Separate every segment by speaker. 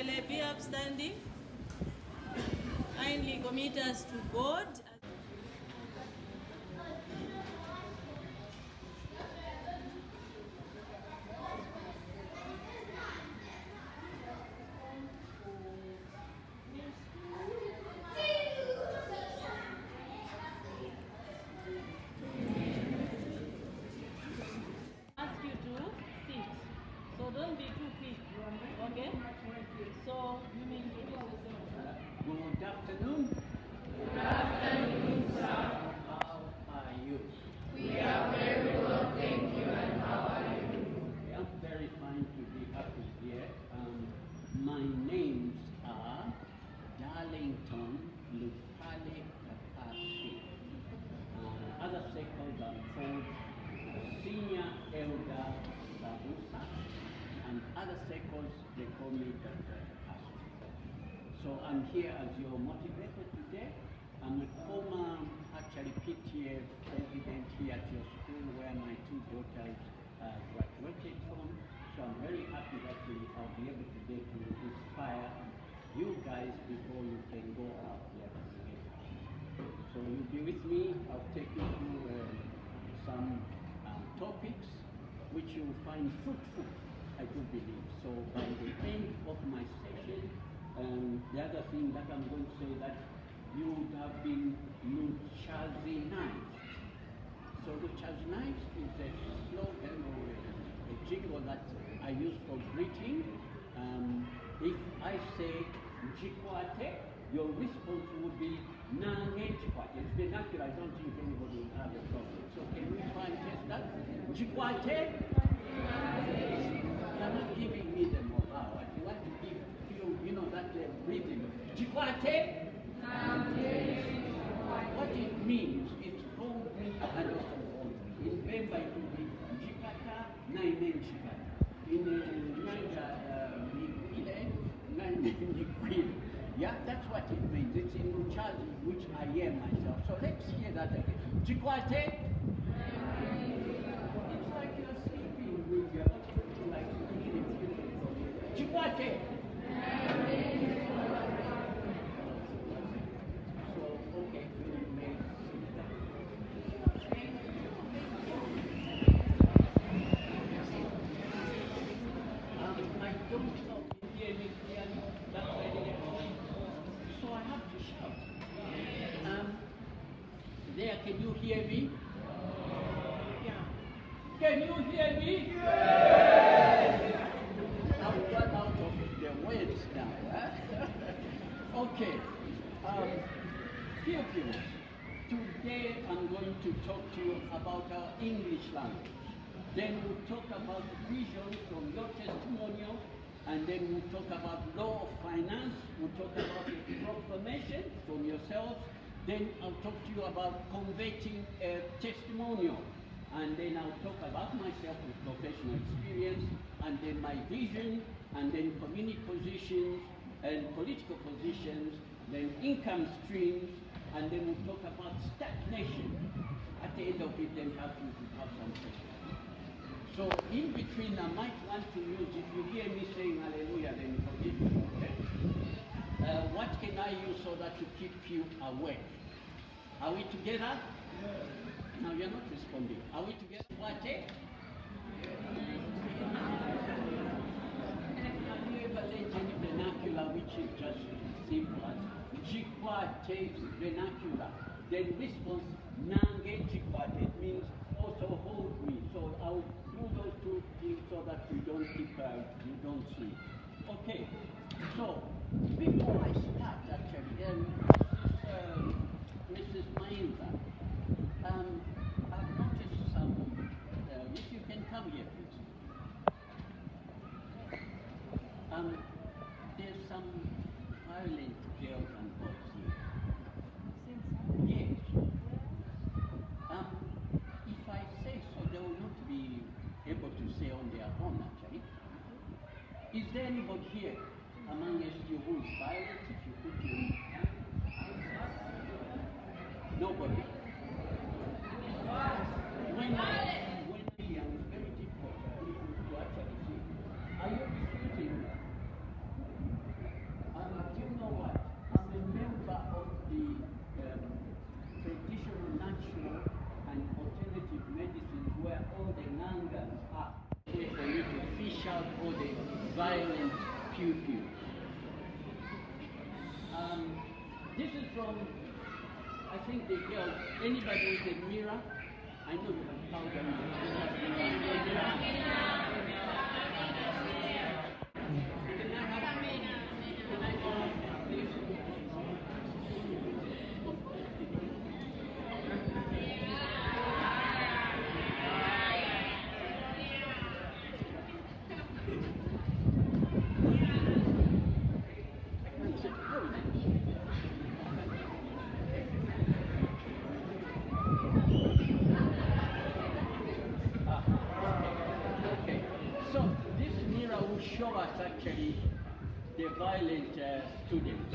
Speaker 1: Kindly be upstanding. Kindly commit us to God. Ask you to sit. So don't be too quick. Okay? So you may introduce yourself.
Speaker 2: Good afternoon.
Speaker 3: Good afternoon, sir.
Speaker 2: How are you?
Speaker 3: We are very well, thank you, and how are you?
Speaker 2: I'm very fine to be happy here. My names are Darlington Lupale Kapasu. Other circles are called Senior Elder Babusa, and other circles they call me Dr. Kapasu. So I'm here as your motivator today. I'm a former, actually PTA president here at your school where my two daughters graduated from. So I'm very happy that I'll be able today to inspire you guys before you can go out there to get out. So you'll be with me. I'll take you through some topics which you'll find fruitful, I do believe. So by the end of my session, the other thing that I'm going to say that you would have been Luchazinized. So Luchazinized is a slogan or a jingle that I use for greeting. If I say Njikwate, your response would be Nange Njikwate. It's vernacular, I don't think anybody will have a problem. So can we try and test that? Njikwate? You're not giving me the mobile. I want to give you know, that breathing. Njikwate? What it means, it's hold me and also hold me. In Bemba it will be Njikata, Naine Njikata. In Nyanja, yeah, that's what it means. It's in Luchazi, which I am myself. So let's hear that again. Jikwate? It's like you're sleeping with your like Jikwate? So I have to shout. There, can you hear me? Yeah. Can you hear me? Yes! I've got out of the words now. Huh? Okay. Pupils, today I'm going to talk to you about our English language. Then we'll talk about vision from your testimonial, and then we'll talk about law of finance, we'll talk about the proclamation from yourselves, then I'll talk to you about converting a testimonial, and then I'll talk about myself with professional experience, and then my vision, and then community positions, and political positions, then income streams, and then we'll talk about stagnation. At the end of it, then have some questions. So in between, I might want to use, if you hear me saying hallelujah, then forgive me, okay? What can I use so that to keep you awake? Are we together? Yes. No, you're not responding. Are we together? What? Have you ever learned any vernacular which is just simple as Jikwate vernacular? Then response, Nange Jikwate, it means also hold me. So I'll do those two things so that you don't sleep. Okay, so before I start actually, Mrs. Mailda, I've noticed some, if you can come here please. There's some violent girls and boys here. Yes. If I say so, they will not be able to say on their own, actually. Is there anybody here among you who is violent? If you put your hand. Nobody. When young, it's very difficult to actually see. Are you disputing? call the violent pew-pew. This is from, I think, the girls. Anybody with a mirror? I know you have powder. Show us actually the violent students.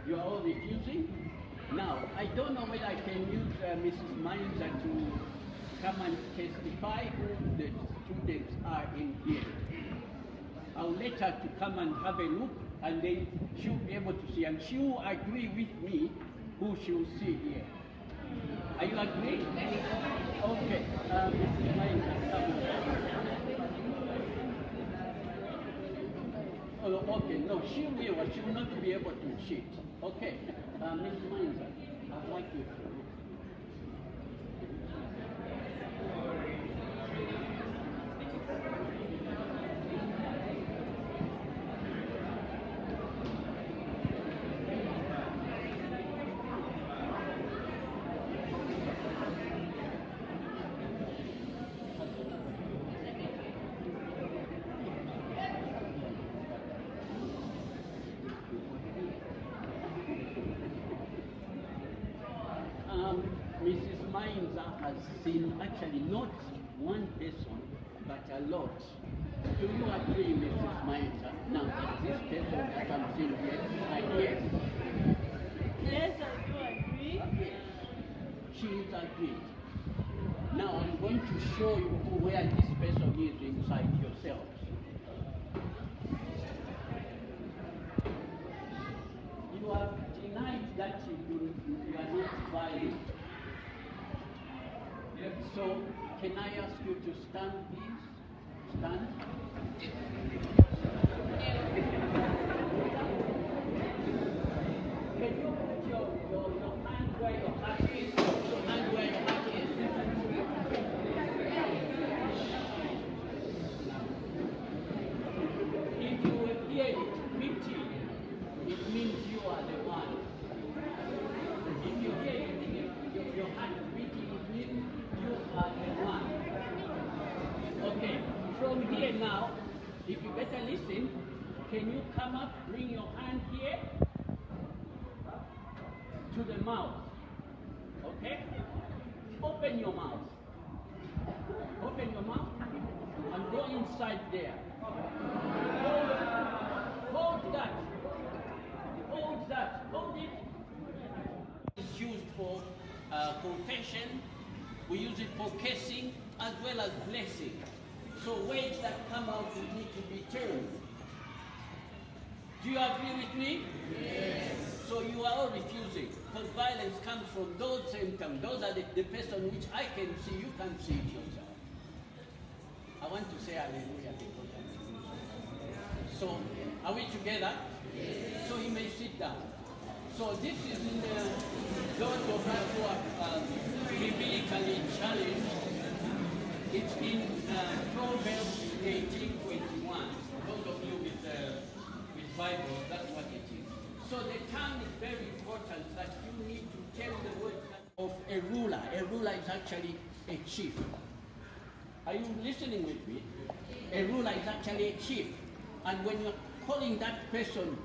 Speaker 2: You are all refusing? Now, I don't know whether I can use Mrs. Mainza to come and testify who the students are in here. I'll let her to come and have a look, and then she'll be able to see, and she will agree with me who she will see here. Are you agree? Okay, Mrs. Mainza, come. Oh, okay, no, she will not be able to cheat. Okay, Ms. Mainza, I'd like you to. Mrs. Mainza has seen actually not one person, but a lot. Do you agree, Mrs. Mainza? Now, that this person that I'm seeing here, yes?
Speaker 1: Yes, I do agree.
Speaker 2: Okay. She is agreed. Now, I'm going to show you where this person is inside yourselves. You have denied that you are not violent. So, can I ask you to stand, please? Stand. Can you put your hand where your heart is? Your hand where your heart is. If you will hear it beating, it means you are the one. If you hear it, your heart beating, it means you are the one. Okay, from here now, if you better listen, can you come up, bring your hand here to the mouth? Okay? Open your mouth. Open your mouth and go inside there. Hold that. Hold that. Hold it. It's used for confession. We use it for kissing as well as blessing. So words that come out need to be turned. Do you agree with me? Yes. So you are all refusing, because violence comes from those symptoms. Those are the person which I can see, you can see it yourself. I want to say hallelujah because I'm refusing. So, are we together? Yes. So you may sit down. So this is in those of us who are biblically challenged. It's in Proverbs 18:21. Those of you with Bible, that's what it is. So the tongue is very important, that you need to tell the word of a ruler. A ruler is actually a chief. Are you listening with me? A ruler is actually a chief. And when you're calling that person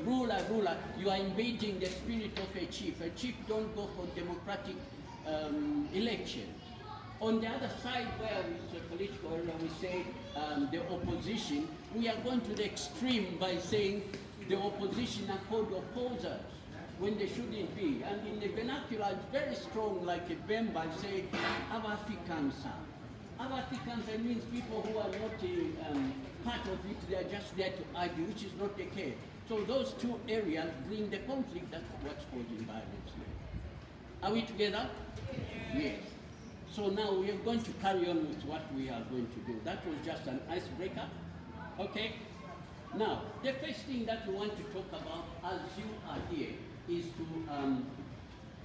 Speaker 2: ruler, you are invading the spirit of a chief. A chief don't go for democratic election. On the other side, where it's a political area, we say the opposition, we are going to the extreme by saying the opposition are called opposers when they shouldn't be. And in the vernacular, it's very strong, like a Bemba, say, Abafrikansa. Abafrikansa means people who are not part of it, they are just there to argue, which is not the case. So those two areas bring the conflict, that's what's causing violence here. Are we together? Yes. So now we are going to carry on with what we are going to do. That was just an icebreaker. Okay? Now, the first thing that we want to talk about as you are here is to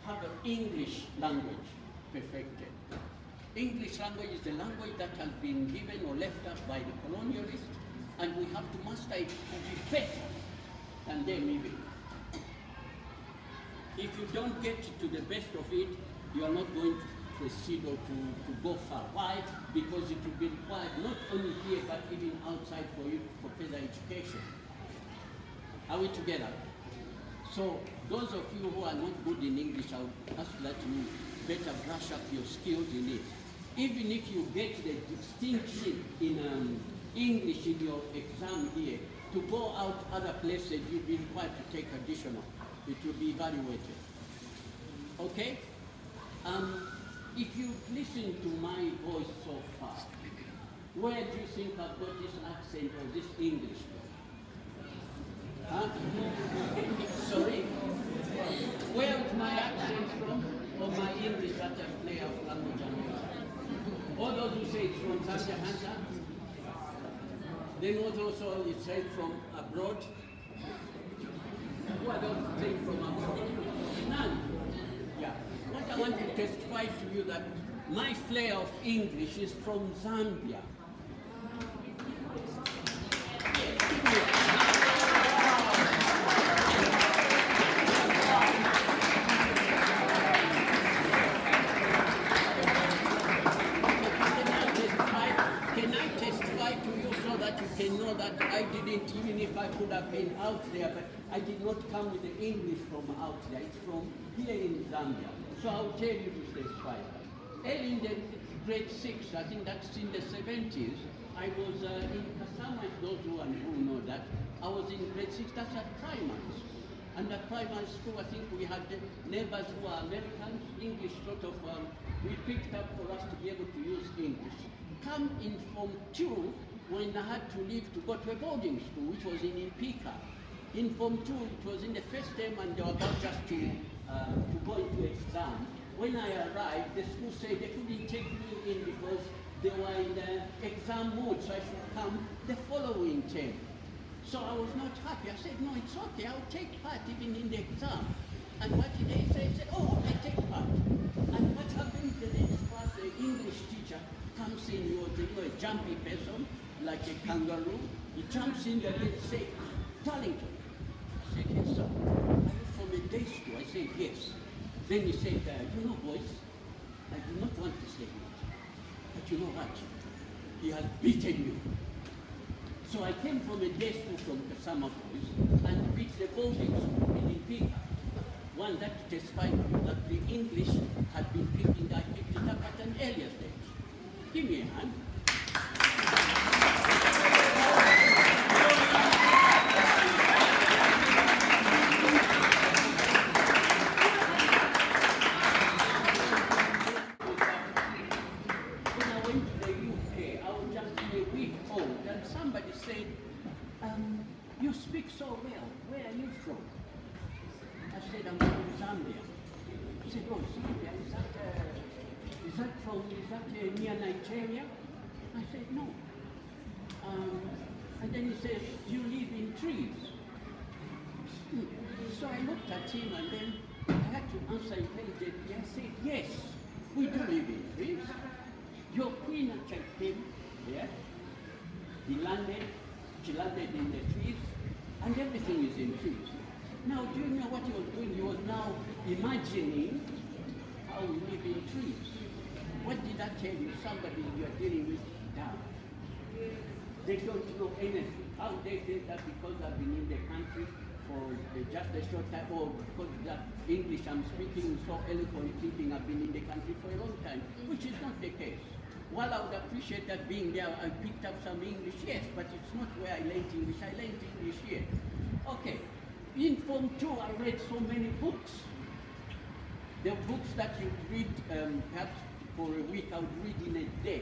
Speaker 2: have an English language perfected. English language is the language that has been given or left us by the colonialists, and we have to master it to be better than them even. If you don't get to the best of it, you are not going to proceed or to go far. Why? Because it will be required not only here but even outside for you for further education. Are we together? So those of you who are not good in English, I would ask that you better brush up your skills in it. Even if you get the distinction in English in your exam here, to go out other places, you'll be required to take additional. It will be evaluated. Okay? If you listen to my voice so far, where do you think I've got this accent or this English from? Huh? Sorry? Where is my accent from? Or my English that I play of language and music? All those who say it's from Zambia, hands up. Then what also is said from abroad? Who are those who say from abroad? None. Yeah. What I want to testify to you that my flair of English is from Zambia. Can I testify to you so that you can know that I didn't, even if I could have been out there, but I did not come with the English from out there. It's from here in Zambia. So I'll tell you to testify. Early in the grade 6, I think that's in the 70s, I was in Kapasu, those who know that. I was in grade 6, that's at primary school. And at primary school, I think we had neighbors who are Americans, English sort of, we picked up for us to be able to use English. Come in Form 2, when I had to leave to go to a boarding school, which was in Impika. In Form 2, it was in the first term, and they were about just to go into exam. When I arrived, the school said they couldn't take me in because they were in the exam mode, so I should come the following term. So I was not happy. I said, no, it's okay, I'll take part even in the exam. And what did they say? They said, oh, okay, take part. And what happened, the next class, the English teacher comes in, he was a jumpy person, like a kangaroo. He jumps in there and says, Darlington. I said, yes, sir. Are you from a day school? I said, yes. Then he said, you know, boys, I do not want to say it, but you know what? He has beaten you. So I came from a day school from Kasama boys and beat the boarding school in Impika. One that testified that the English had been picked it up at an earlier stage. Give me a hand. When I went to the UK, I was just a week old, and somebody said, you speak so well. Where are you from? I said, I'm from Zambia. He said, oh, Zambia, is that near Nigeria? I said, no. And then he said, you live in trees. So I looked at him, and then I had to answer intelligently. I said, yes, we do live in trees. Your queen attacked him, yeah? She landed in the trees, and everything is in trees. Now, do you know what he was doing? He was now imagining how we live in trees. What did that tell you? Somebody you are dealing with down. They don't know anything. How they think that because I've been in the country for just a short time, or because that English I'm speaking so eloquent, thinking I've been in the country for a long time, which is not the case. While I would appreciate that being there, I picked up some English, yes, but it's not where I learned English. I learned English here. Okay. In Form 2, I read so many books. The books that you read perhaps for a week, I would read in a day.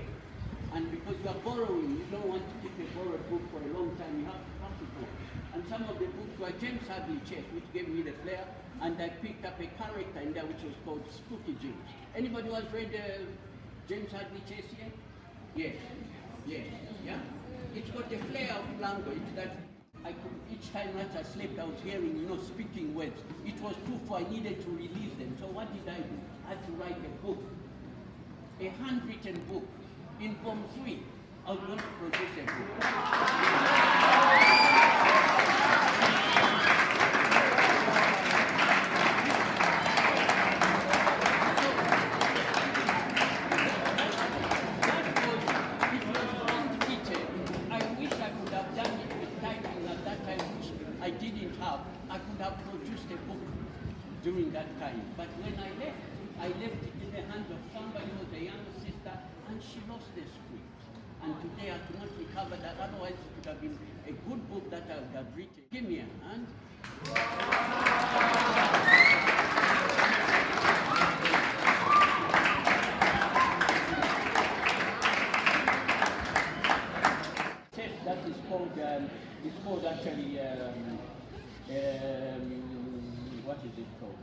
Speaker 2: And because you are borrowing, you don't want to keep a borrowed book for a long time, you have to pass it on. And some of the books were James Hadley Chess, which gave me the flair, and I picked up a character in there which was called Spooky James. Anybody who has read James Hadley Chess here? Yes. Yes. Yeah? it's got a flair of language that I could, each time that I slept, I was hearing, you know, speaking words. It was too far, I needed to release them. So what did I do? I had to write a book, a handwritten book. In Form 3, I was going to produce a book. During that time. But when I left it in the hands of somebody who was a younger sister, and she lost the script. And today I could not recover that, otherwise it would have been a good book that I would have written. Give me a hand. Test that is called actually, what is it called?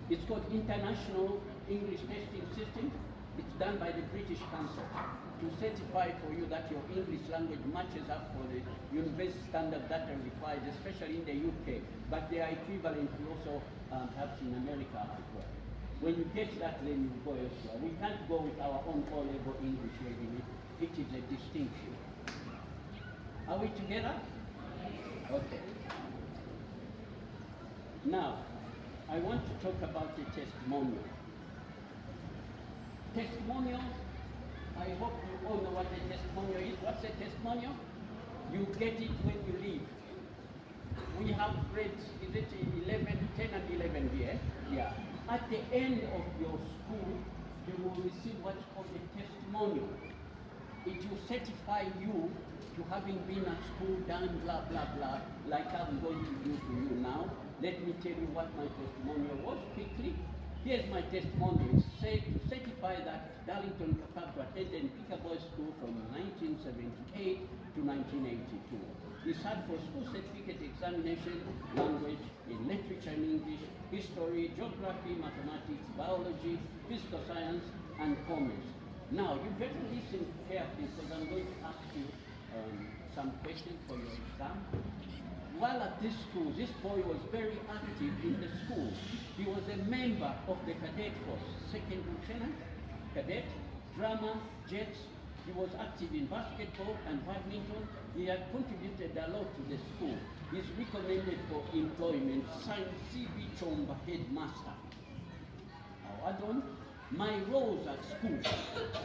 Speaker 2: It's called International English Testing System. It's done by the British Council to certify for you that your English language matches up for the university standards that are required, especially in the UK, but they are equivalent to also perhaps in America as well. When you get that, then you go elsewhere. We can't go with our own O-level English reading. It is a distinction. Are we together? Okay. Now, I want to talk about the testimonial. Testimonial, I hope you all know what a testimonial is. What's a testimonial? You get it when you leave. We have grades, is it 11, 10 and 11 here? Yeah. At the end of your school, you will receive what's called a testimonial. It will certify you to having been at school, done blah, blah, blah, like I'm going to do to you now. Let me tell you what my testimonial was quickly. Here's my testimonial. It says to certify that Darlington Kapasu attended Peekaboo School from 1978 to 1982. He sat for school certificate examination, language, in literature and English, history, geography, mathematics, biology, physical science, and commerce. Now, you better listen carefully because I'm going to ask you some questions for your exam. While at this school, this boy was very active in the school. He was a member of the cadet force, second lieutenant, cadet, drama, jets. He was active in basketball and badminton. He had contributed a lot to the school. He's recommended for employment, signed C.B. Chomba, headmaster. I'll add on. My roles at school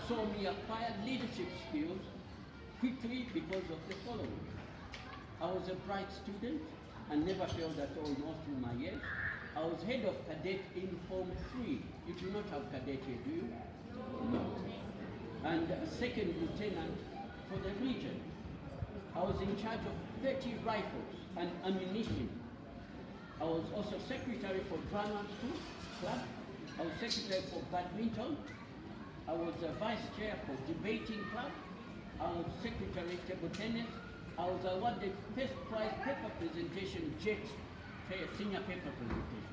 Speaker 2: saw me acquire leadership skills quickly because of the following. I was a bright student and never failed at all in all through my years. I was head of cadet in Form 3. You do not have cadet here, do you? No. And second lieutenant for the region. I was in charge of 30 rifles and ammunition. I was also secretary for drama school club. I was secretary for badminton. I was a vice chair for debating club. I was secretary table tennis. I was awarded first prize paper presentation, JET, senior paper presentation.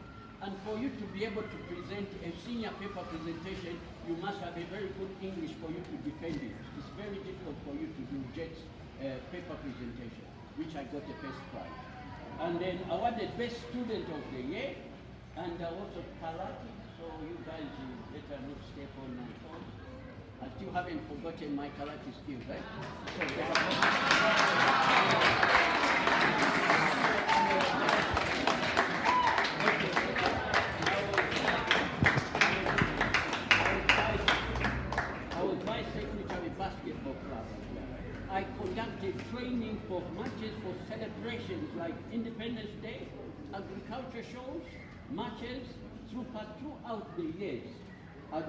Speaker 2: And for you to be able to present a senior paper presentation, you must have a very good English for you to defend it. It's very difficult for you to do JET's paper presentation, which I got the first prize. And then awarded best student of the year, and also karate. So you guys, you better not step on my toes. I still haven't forgotten my karate skills, right? So I was vice secretary basketball club. I conducted training for matches for celebrations like Independence Day, agriculture shows, matches throughout the years. I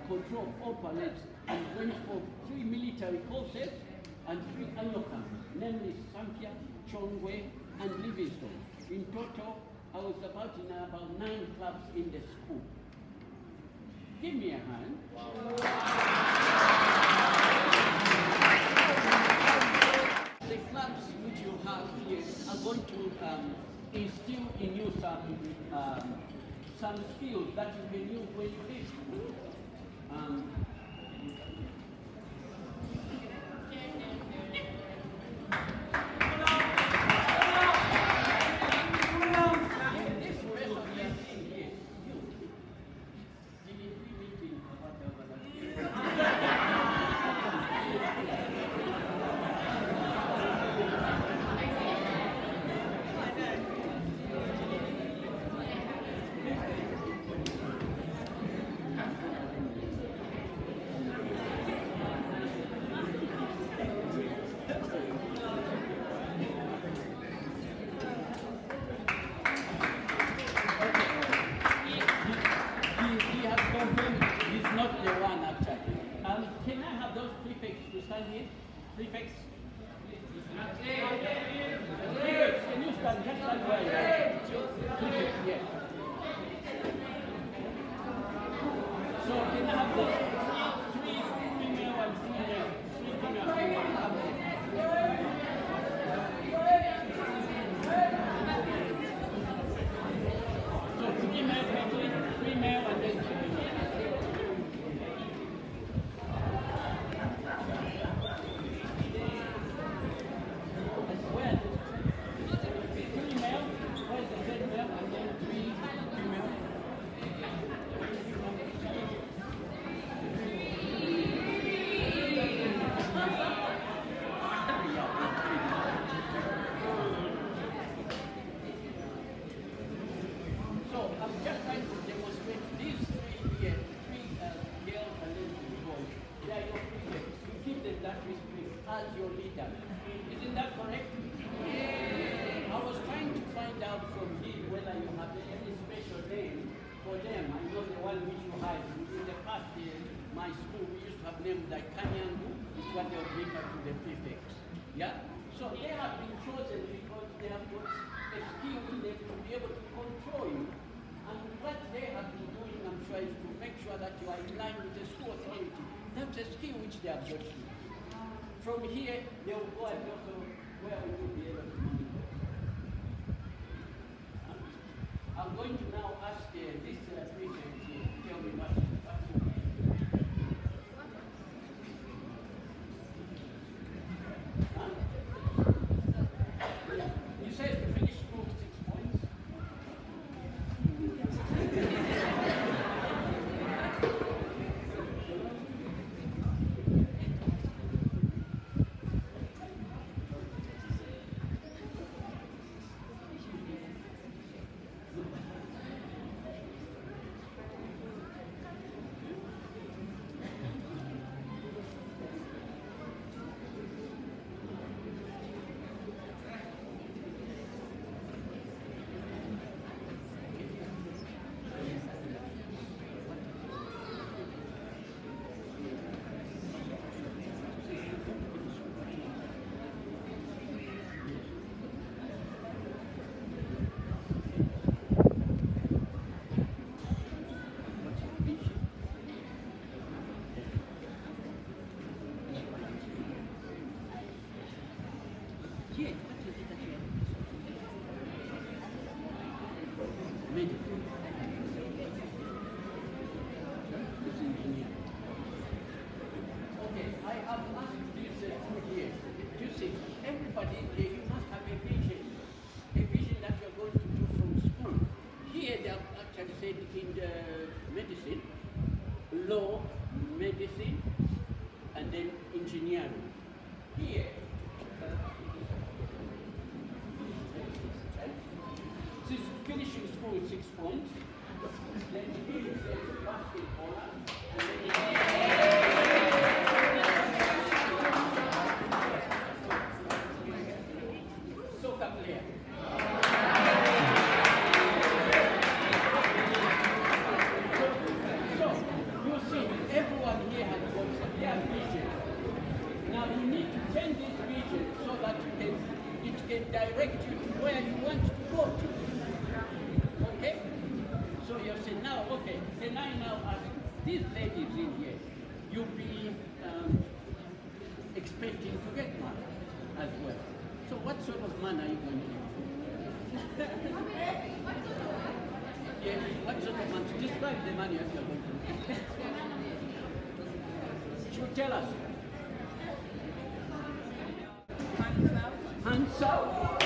Speaker 2: controlled all parades and went for 3 military courses and 3 annual camps, namely Sampia, Chongwe, and Livingstone. In total, I was in about 9 clubs in the school. Give me a hand. The clubs which you have here are going to instill in you some skills that you can use when you live. my school, we used to have names like Kanyangu, is what they would refer to the prefects. Yeah? So they have been chosen because they have got a skill in them to be able to control you. And what they have been doing, I'm sure, is to make sure that you are in line with the school authority. That's a skill which they have got you. From here, they will go and also where we will be able to monitor. I'm going to now ask this prefect to tell me what's You said to finish school 6 points. Law, medicine, and then engineering. Here, since finishing school with 6 points, then here it says basketball, and then soccer player. Everyone here has got their vision. Now you need to change this vision so that it can direct you to where you want to go to. Okay? So you say now, okay, can I now ask these ladies in here, you'll be expecting to get money as well. So what sort of money are you going to get? Yes, what sort of money? Describe the money that you're going to get. You tell us. Hands up.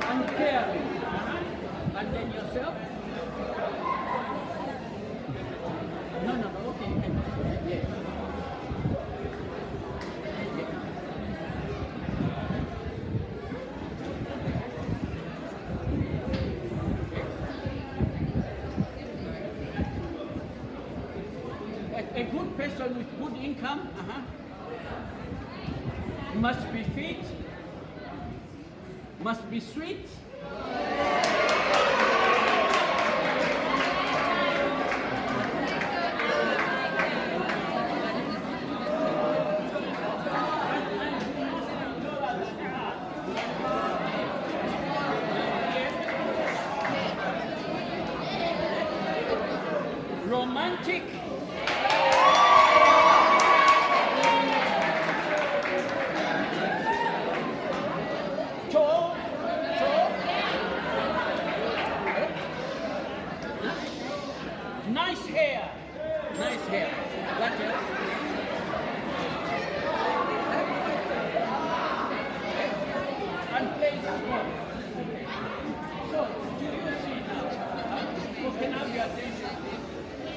Speaker 2: Uncaring. And then yourself? No, okay, you can. Yes. A good person with good income must be fit, must be sweet, romantic, tall, nice hair, what else? And play sport. So, do you see now? You can have your attention.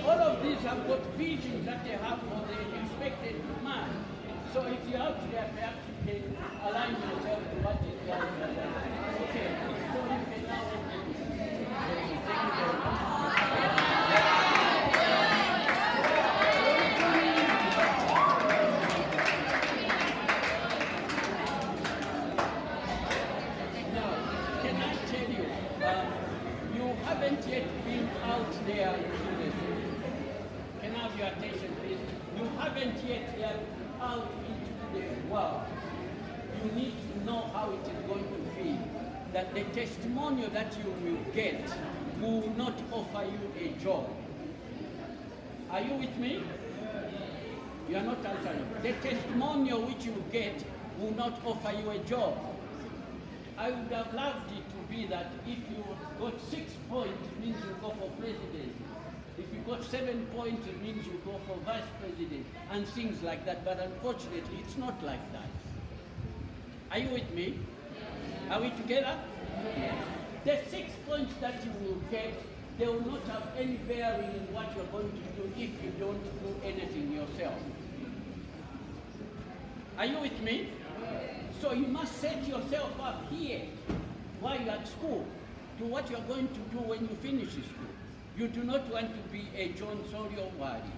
Speaker 2: All of these have got visions that they have for the expected man. So if you're out there, perhaps you can align yourself to what is going on. Okay, so you can now... Thank you very much. Now, can I tell you, education is you haven't yet learned out into the world. You need to know how it is going to feel. That the testimonial that you will get will not offer you a job. Are you with me? You are not answering. The testimonial which you get will not offer you a job. I would have loved it to be that if you got 6 points, it means you go for president. If you got 7 points, it means you go for vice president, and things like that. But unfortunately, it's not like that. Are you with me? Are we together? The 6 points that you will get, they will not have any bearing in what you're going to do if you don't do anything yourself. Are you with me? So you must set yourself up here while you're at school to what you're going to do when you finish school. You do not want to be a John Sawyer Wadi.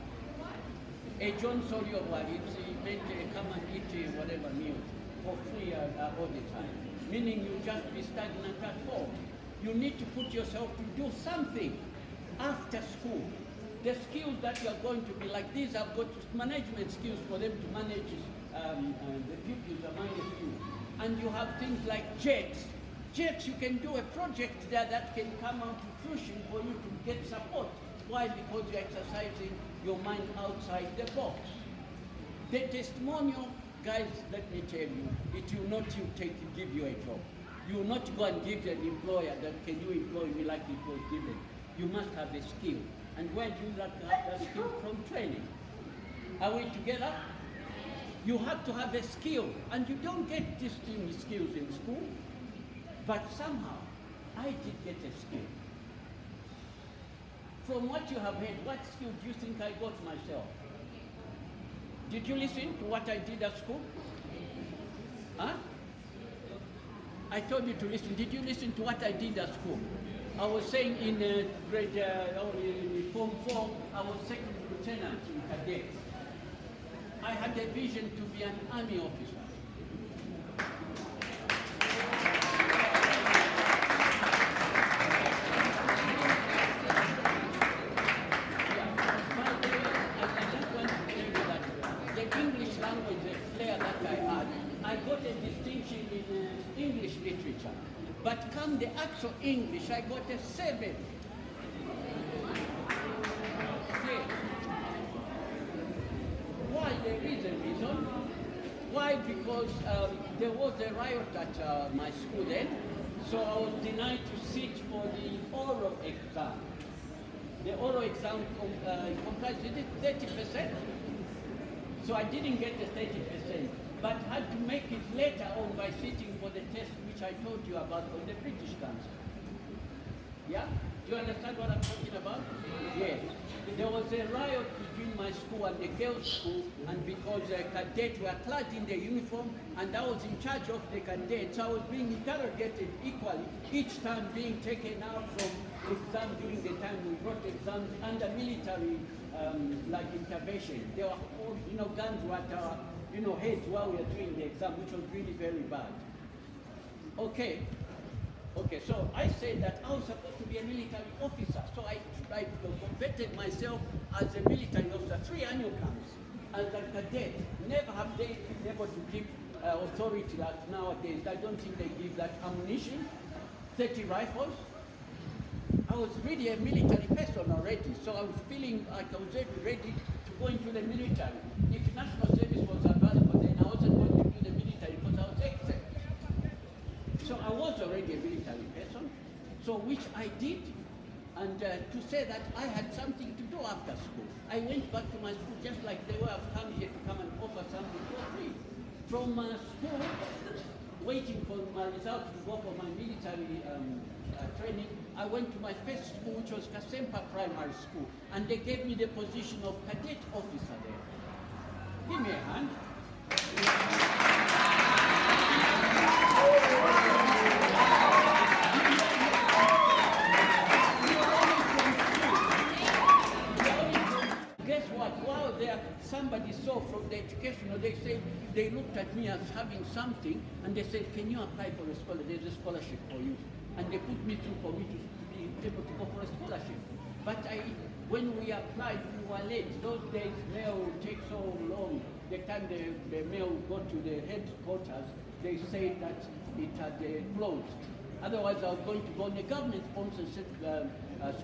Speaker 2: A John Sawyer Wadi, it's meant to come and eat whatever meal for free all the time. Meaning you just be stagnant at home. You need to put yourself to do something after school. The skills that you are going to be like these, I've got management skills for them to manage the pupils among the few. And you have things like JETs. JETs, you can do a project there that can come out to fruition for you to get support. Why? Because you're exercising your mind outside the box. The testimonial, guys, let me tell you, it will not give you a job. You will not go and give an employer that can you employ me like it was given. You must have a skill. And where do you have that skill? From training. Are we together? You have to have a skill. And you don't get these skills in school. But somehow, I did get a skill. From what you have heard, what skill do you think I got myself? Did you listen to what I did at school? Huh? I told you to listen. Did you listen to what I did at school? I was saying in grade in Form 4, I was second lieutenant in cadets. I had a vision to be an army officer. But come the actual English, I got a 7. Yes. Why? There is a reason. Why? Because there was a riot at my school then, so I was denied to sit for the oral exam. The oral exam comprised 30%. So I didn't get the 30%, but had to make it later on by sitting for the test which I told you about on the British Council. Yeah? Do you understand what I'm talking about? Yes. There was a riot between my school and the girls' school, and because cadets were clad in their uniform, and I was in charge of the cadets, I was being interrogated equally, each time being taken out from exam during the time we brought exams under military like intervention. There were all, guns were at our heads while we were doing the exam, which was really very bad. Okay, so I said that I was supposed to be a military officer, so I vetted myself as a military officer, 3 annual camps, as a cadet. Never have they been able to give authority like nowadays. I don't think they give that ammunition, 30 rifles. I was really a military person already, so I was feeling like I was ready to go into the military. If national service was available, then I wasn't going to do the military because I was exempt. So I was already a military person, so which I did, and to say that I had something to do after school. I went back to my school just like they were. I've come here to come and offer something for free. From school, waiting for my results to go for my military training, I went to my first school, which was Kasempa Primary School, and they gave me the position of cadet officer there. Give me a hand. Guess what? While there, somebody saw from the educational, they said, they looked at me as having something, and they said, can you apply for a scholarship? There's a scholarship for you. And they put me through for me to be able to go for a scholarship. But When we applied, we were late. Those days, mail would take so long. The time the mail would go to the headquarters, they said that it had closed. Otherwise, I was going to go on a government-sponsored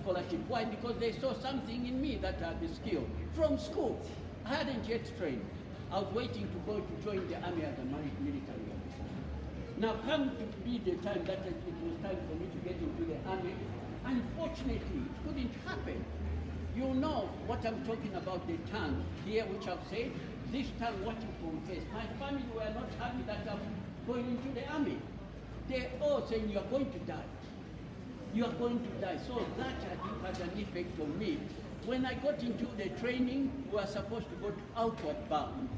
Speaker 2: scholarship. Why? Because they saw something in me that had the skill. From school, I hadn't yet trained. I was waiting to go to join the army as a military officer. Now, come to be the time that it was time for me to get into the army. Unfortunately, it couldn't happen. You know what I'm talking about, the tongue here, which I've said. This tongue, what you confess. My family were not happy that I'm going into the army. They're all saying, you are going to die. You are going to die. So that, I think, had an effect on me. When I got into the training, we were supposed to go to outward bound.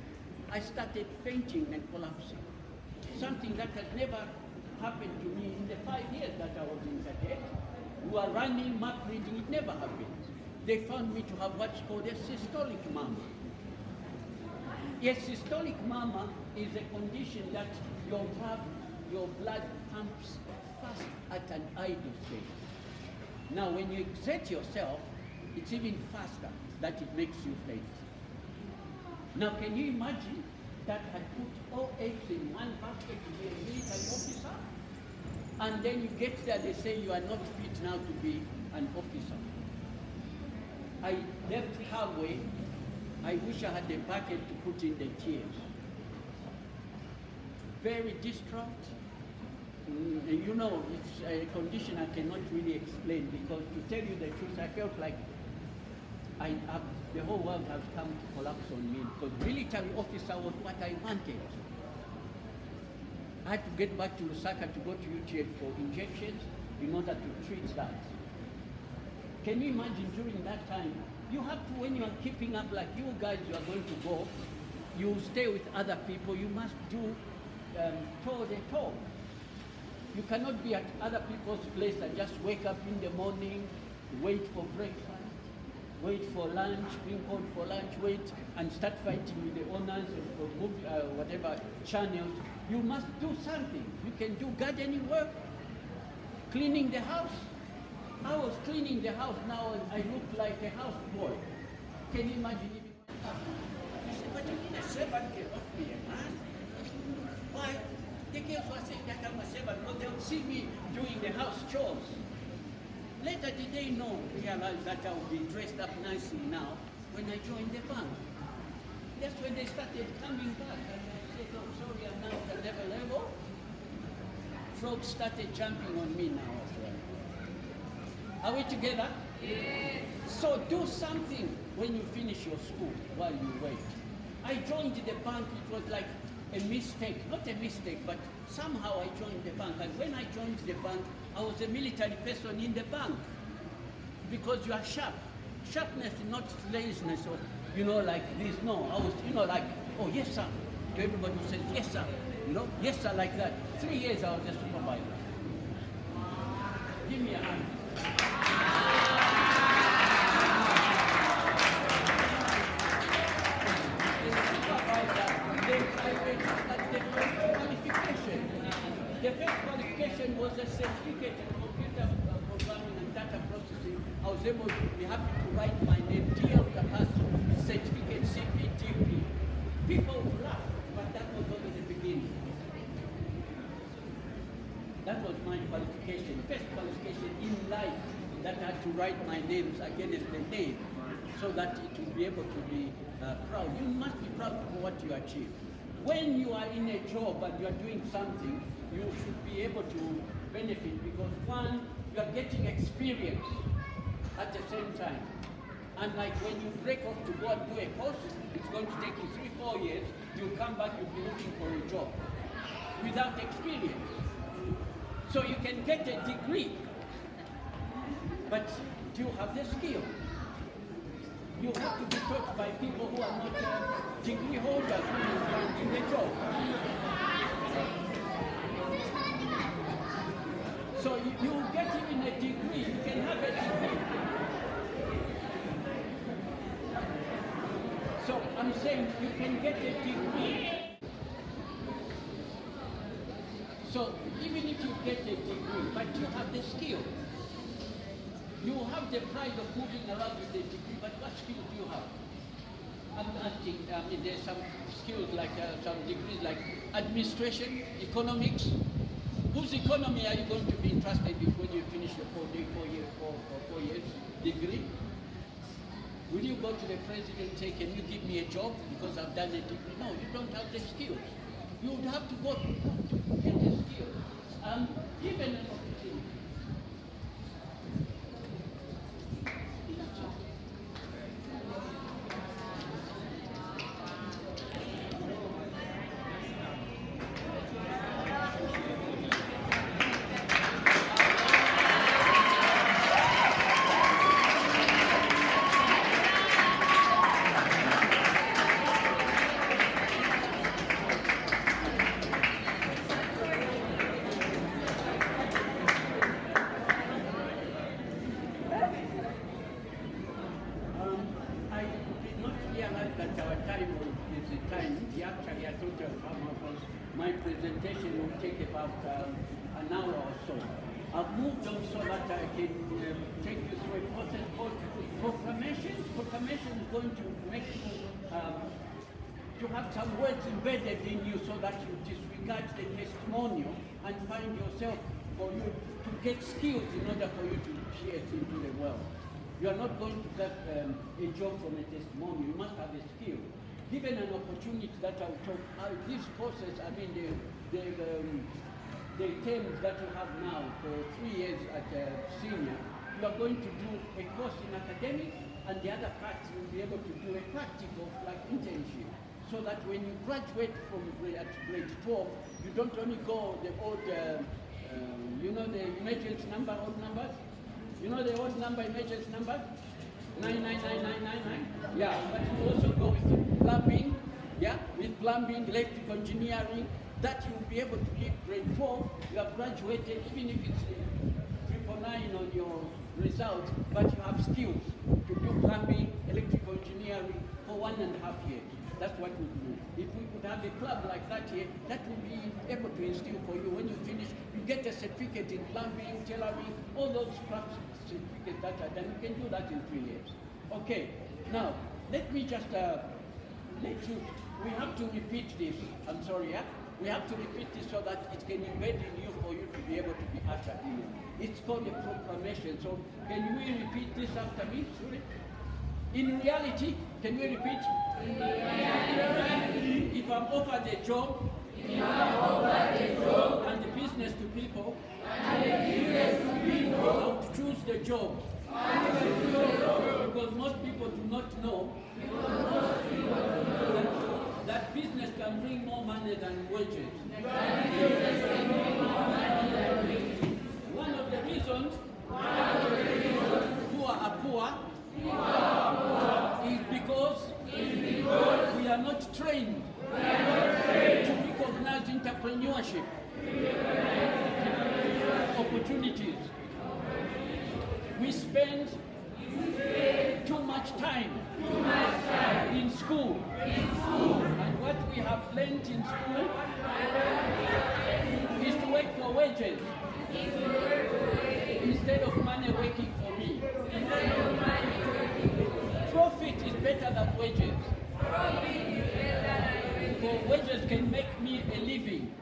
Speaker 2: I started fainting and collapsing. Something that had never happened to me in the 5 years that I was in cadet. We were running, map reading, it never happened. They found me to have what's called a systolic murmur. A systolic murmur is a condition that your blood pumps fast at an idle state. Now, when you exert yourself, it's even faster that it makes you faint. Now, can you imagine that I put all eggs in one basket to be a military officer? And then you get there, they say you are not fit now to be an officer. I left Calway. I wish I had a bucket to put in the tears. Very distraught. You know, it's a condition I cannot really explain, because to tell you the truth, I felt like the whole world has come to collapse on me, because military officer was what I wanted. I had to get back to Lusaka to go to UTH for injections in order to treat that. Can you imagine during that time, you have to, when you are keeping up like you guys, you are going to go, you stay with other people, you must do toe-to-toe. You cannot be at other people's place and just wake up in the morning, wait for breakfast, wait for lunch, bring called for lunch, wait, and start fighting with the owners of whatever channels. You must do something. You can do gardening work, cleaning the house. I was cleaning the house now, and I look like a house boy. Can you imagine even? You say, but a servant cannot be a man. Why? The girls were saying that I'm a servant, but they'll see me doing the house chores. Later did they realize that I would be dressed up nicely now when I joined the bank. That's when they started coming back, and I said, oh, sorry, I'm now at a level. Frogs started jumping on me now as well. Are we together? Yes. So do something when you finish your school while you wait. I joined the bank, it was like a mistake, not a mistake, but somehow I joined the bank. And when I joined the bank, I was a military person in the bank. Because you are sharp. Sharpness is not laziness or, like this. No, I was, like, oh, yes, sir. To everybody who says, yes, sir. Yes, sir, like that. 3 years I was a supervisor. Give me a hand. The first qualification was a certificate in computer programming and data processing. I was able to be happy to write my name, DL Kapasu, certificate CPTP. People would laugh, but that was only the beginning. That was my qualification, first qualification in life, that I had to write my names against the name so that it would be able to be proud. You must be proud for what you achieve. When you are in a job and you are doing something, you should be able to benefit, because one, you are getting experience at the same time. And like when you break off to go and do a course, it's going to take you 3-4 years, you'll come back, you'll be looking for a job without experience. So you can get a degree, but do you have the skill? You have to be taught by people who are not degree holders when you find in the job. So you get even a degree, you can have a degree. So I'm saying you can get a degree. So even if you get a degree, but you have the skill, You have the pride of moving around with a degree, but what skills do you have? I'm asking, there's some skills like some degrees like administration, economics. Whose economy are you going to be interested in when you finish your 4 years degree? Will you go to the president and say, can you give me a job because I've done a degree? No, you don't have the skills. You would have to go to get the skills. Given an opportunity. My presentation will take about an hour or so. I've moved on so that I can take you through a process called proclamation. Proclamation is going to make you to have some words embedded in you so that you disregard the testimonial and find yourself for you to get skills in order for you to share it into the world. You are not going to get a job from a testimonial. You must have a skill. Given an opportunity that I'll talk, this process, I mean, the terms that you have now for 3 years at senior, you are going to do a course in academics, and the other part you'll be able to do a practical, like internship, so that when you graduate from grade 12, you don't only go the old, you know the emergency number, old numbers? You know the old number, emergency number? 99999. Yeah, but you also go with plumbing, yeah, with plumbing, electrical engineering, that you will be able to leave grade 12, you have graduated, even if it's 999 on your result, but you have skills to do plumbing, electrical engineering for 1.5 years. That's what we do. If we could have a club like that here, that will be able to instill for you. When you finish, you get a certificate in plumbing, tailoring, all those craft certificates that are done. You can do that in 3 years. Okay, now, let me just we have to repeat this. I'm sorry, yeah? We have to repeat this so that it can embed in you for you to be able to be ushered in. It's called a proclamation. So can we repeat this after me? Sorry. In reality, can we repeat? If I'm offered a job, and the business to people, I would choose the job. Because most people do not know that business can bring more money than wages. One of the reasons who are poor is because we are not trained to recognize entrepreneurship opportunities. We spend too much time in school. And what we have learned in school is to work for wages instead of money working for me. Profit is better than wages. Because wages can make me a living.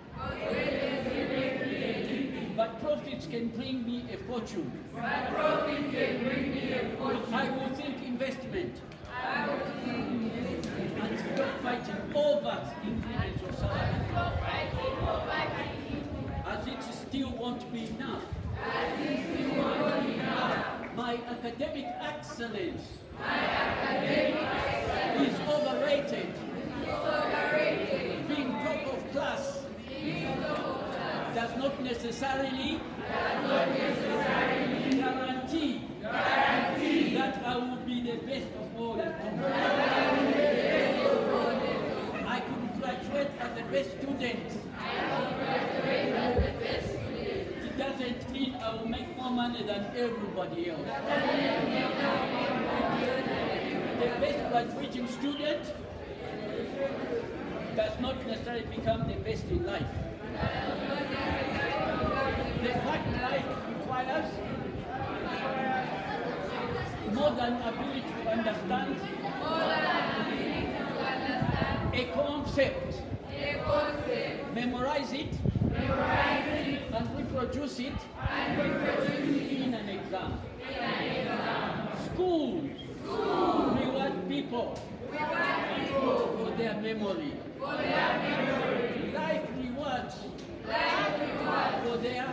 Speaker 2: But profits can bring me a fortune. I will think investment. And stop fighting over increments of salary. As it still won't be enough. My academic excellence is overrated. Being top of class does not necessarily guarantee that I will be the best of all. I could graduate as the best student. It doesn't mean I will make more money than everybody else. The best graduating student does not necessarily become the best in life. The fact life requires More than ability to understand. A concept. Memorize it. And reproduce it. In an exam. Schools reward people for their memory. Life rewards for their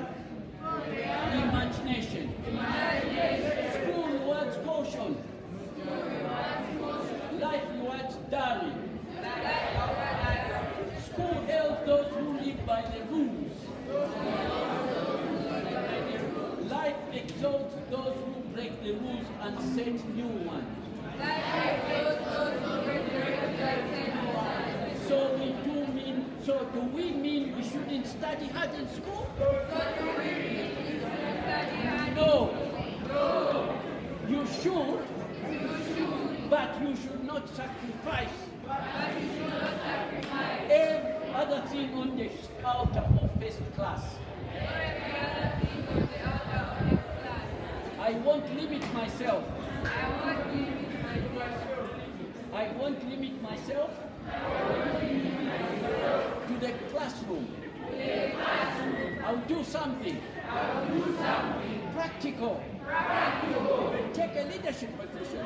Speaker 2: imagination. School rewards caution. Life rewards daring. School helps those who live by the rules. Life exalts those who break the rules and set new ones. So do we mean we shouldn't study hard in school? No. You should, but you should not sacrifice every other thing on the altar of first class. I won't limit myself. I won't limit myself to the classroom. I'll do something. Practical. Take a leadership position.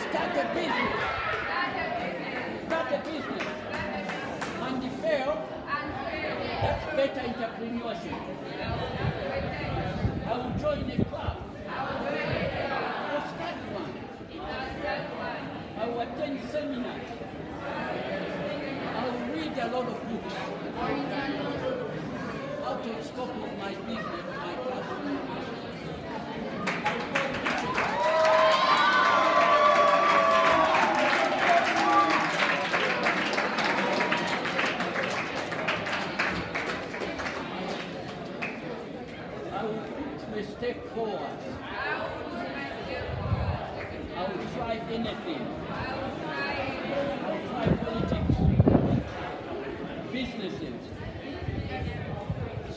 Speaker 2: Start a business. And if fail, that's better entrepreneurship. I will join a club. I'll start one. I will attend seminars. I will read a lot of books. Out of the scope of my business, my classroom. I will put my step forward. I will try anything. I will try politics, businesses.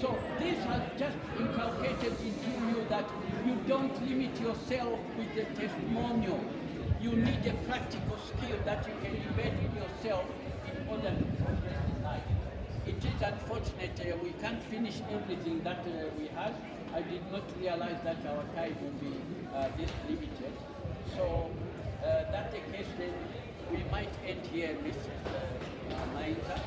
Speaker 2: So this has just inculcated into you that you don't limit yourself with the testimonial. You need a practical skill that you can embed in yourself in order to progress in life. It is unfortunate we can't finish everything that we had. I did not realize that our time would be this limited. So that's the case, then we might end here with Maisa.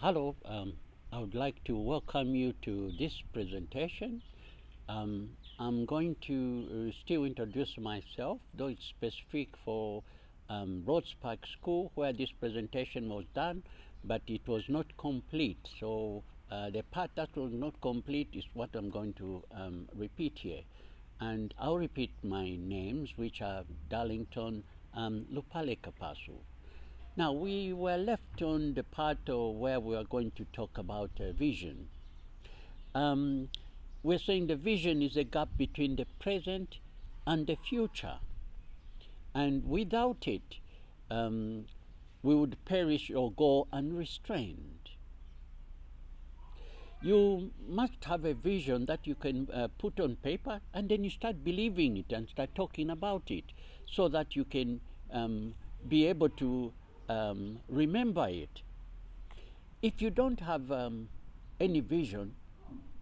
Speaker 2: Hello, I would like to welcome you to this presentation. I'm going to still introduce myself, though it's specific for Rhodes Park School where this presentation was done, but it was not complete. So the part that was not complete is what I'm going to repeat here. And I'll repeat my names, which are Darlington, Lupale Kapasu. Now, we were left on the part where we are going to talk about vision. We're saying the vision is a gap between the present and the future. And without it, we would perish or go unrestrained. You must have a vision that you can put on paper, and then you start believing it and start talking about it, so that you can be able to remember it. If you don't have any vision,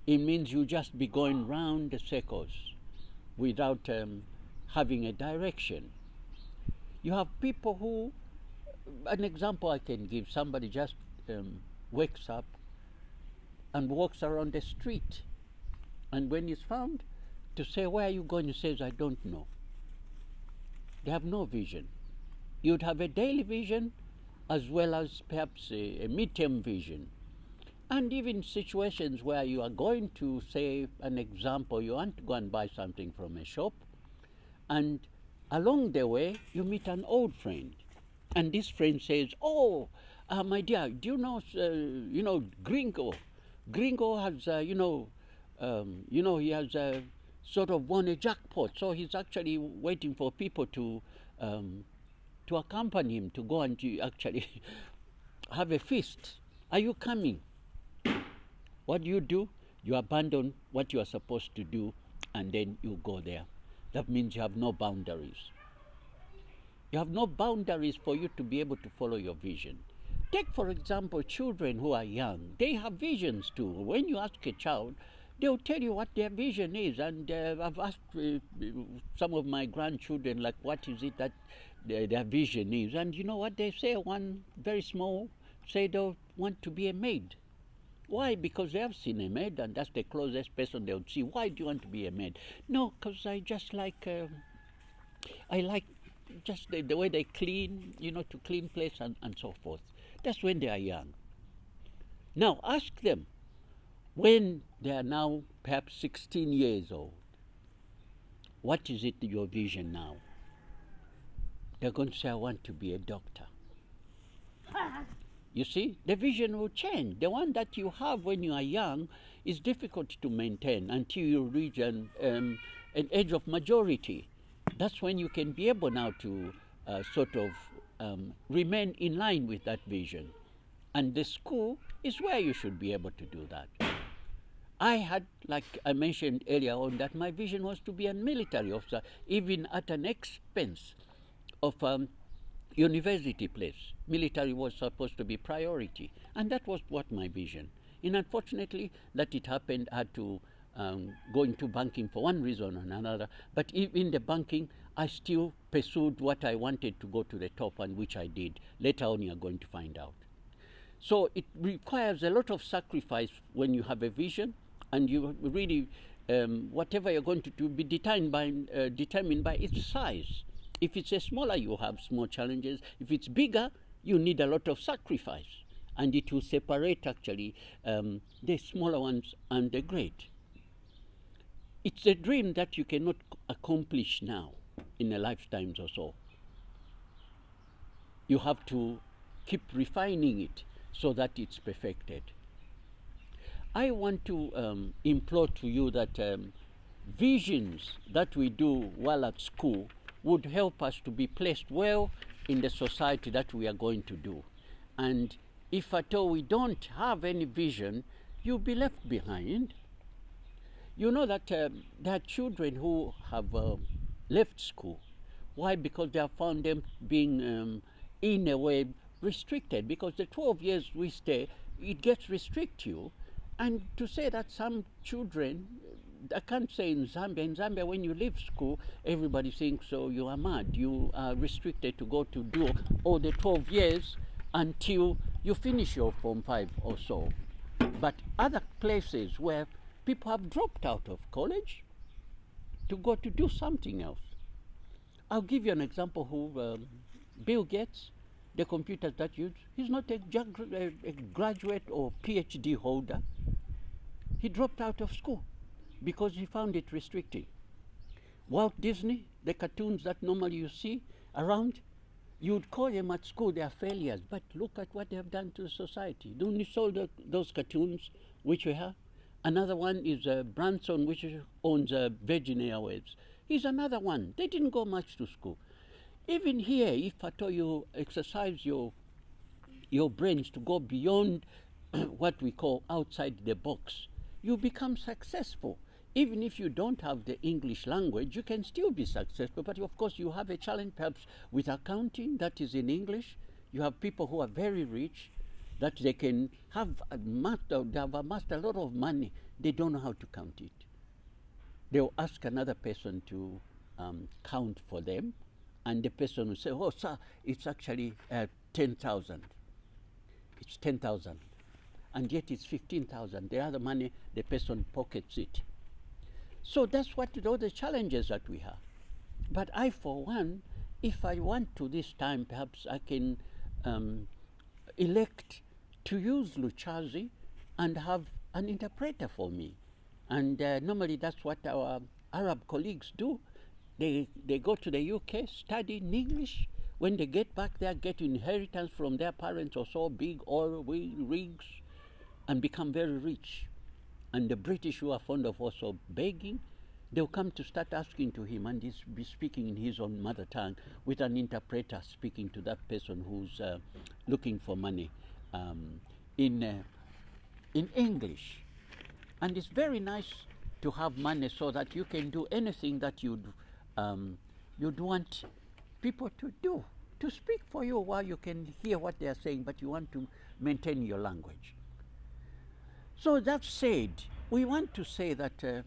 Speaker 2: it means you just be going round the circles without having a direction. You have people who, an example I can give, somebody just wakes up and walks around the street, and when he's found to say, "Where are you going?" he says, "I don't know." They have no vision. You'd have a daily vision as well as perhaps a midterm vision. And even situations where you are going to, say, an example, you want to go and buy something from a shop, and along the way you meet an old friend, and this friend says, "Oh, my dear, do you know Gringo? Gringo has, he has sort of won a jackpot, so he's actually waiting for people to accompany him to go and to actually have a feast. Are you coming?" What do? You abandon what you are supposed to do, and then you go there. That means you have no boundaries. You have no boundaries for you to be able to follow your vision. Take, for example, children who are young. They have visions too. When you ask a child, they'll tell you what their vision is. And I've asked some of my grandchildren, like, what is it that their vision is? And you know what they say? One very small say they want to be a maid. Why? Because they have seen a maid, and that's the closest person they would see. Why do you want to be a maid? No, because I just like, I like just the way they clean, to clean place and so forth. That's when they are young. Now ask them, when they are now perhaps 16 years old, what is it your vision now? They're going to say, "I want to be a doctor." You see, the vision will change. The one that you have when you are young is difficult to maintain until you reach an age of majority. That's when you can be able now to remain in line with that vision. And the school is where you should be able to do that. I had, like I mentioned earlier on, that my vision was to be a military officer, even at an expense of university place. Military was supposed to be priority, and that was what my vision. And unfortunately, that it happened, I had to go into banking for one reason or another. But in the banking, I still pursued what I wanted to go to the top, and which I did. Later on, you're going to find out. So it requires a lot of sacrifice when you have a vision, and you really, whatever you're going to do, be determined by its size. If it's a smaller, you have small challenges. If it's bigger, you need a lot of sacrifice, and it will separate actually the smaller ones and the great. It's a dream that you cannot accomplish now in a lifetime or so. You have to keep refining it so that it's perfected. I want to implore to you that visions that we do while at school would help us to be placed well in the society that we are going to do. And if at all we don't have any vision, you'll be left behind. You know that there are children who have left school. Why? Because they have found them being, in a way, restricted. Because the 12 years we stay, it gets restrict you. And to say that some children, I can't say in Zambia, when you leave school, everybody thinks, so you are mad. You are restricted to go to do all the 12 years until you finish your Form 5 or so. But other places where people have dropped out of college to go to do something else. I'll give you an example who Bill Gates, the computers that use, he's not a graduate or PhD holder. He dropped out of school because he found it restricting. Walt Disney, the cartoons that normally you see around, you'd call them at school, they are failures, but look at what they have done to society. Don't you saw those cartoons which we have? Another one is Branson, which owns Virgin Airways. He's another one. They didn't go much to school. Even here, if at all you exercise your brains to go beyond what we call outside the box, you become successful. Even if you don't have the English language, you can still be successful. But of course, you have a challenge perhaps with accounting that is in English. You have people who are very rich, that they can have amassed a lot of money. They don't know how to count it. They'll ask another person to count for them, and the person will say, "Oh, sir, it's actually 10,000. It's 10,000. And yet it's 15,000. The other money, the person pockets it." So that's what all the challenges that we have. But I, for one, if I want to this time, perhaps I can elect to use Luchazi and have an interpreter for me. And normally that's what our Arab colleagues do. They go to the UK, study in English. When they get back there, get inheritance from their parents or so, big oil rigs, and become very rich. And the British, who are fond of also begging, they'll come to start asking to him, and he's be speaking in his own mother tongue with an interpreter speaking to that person who's looking for money in English. And it's very nice to have money so that you can do anything that you'd want people to do, to speak for you while you can hear what they are saying, but you want to maintain your language. So that said, we want to say that,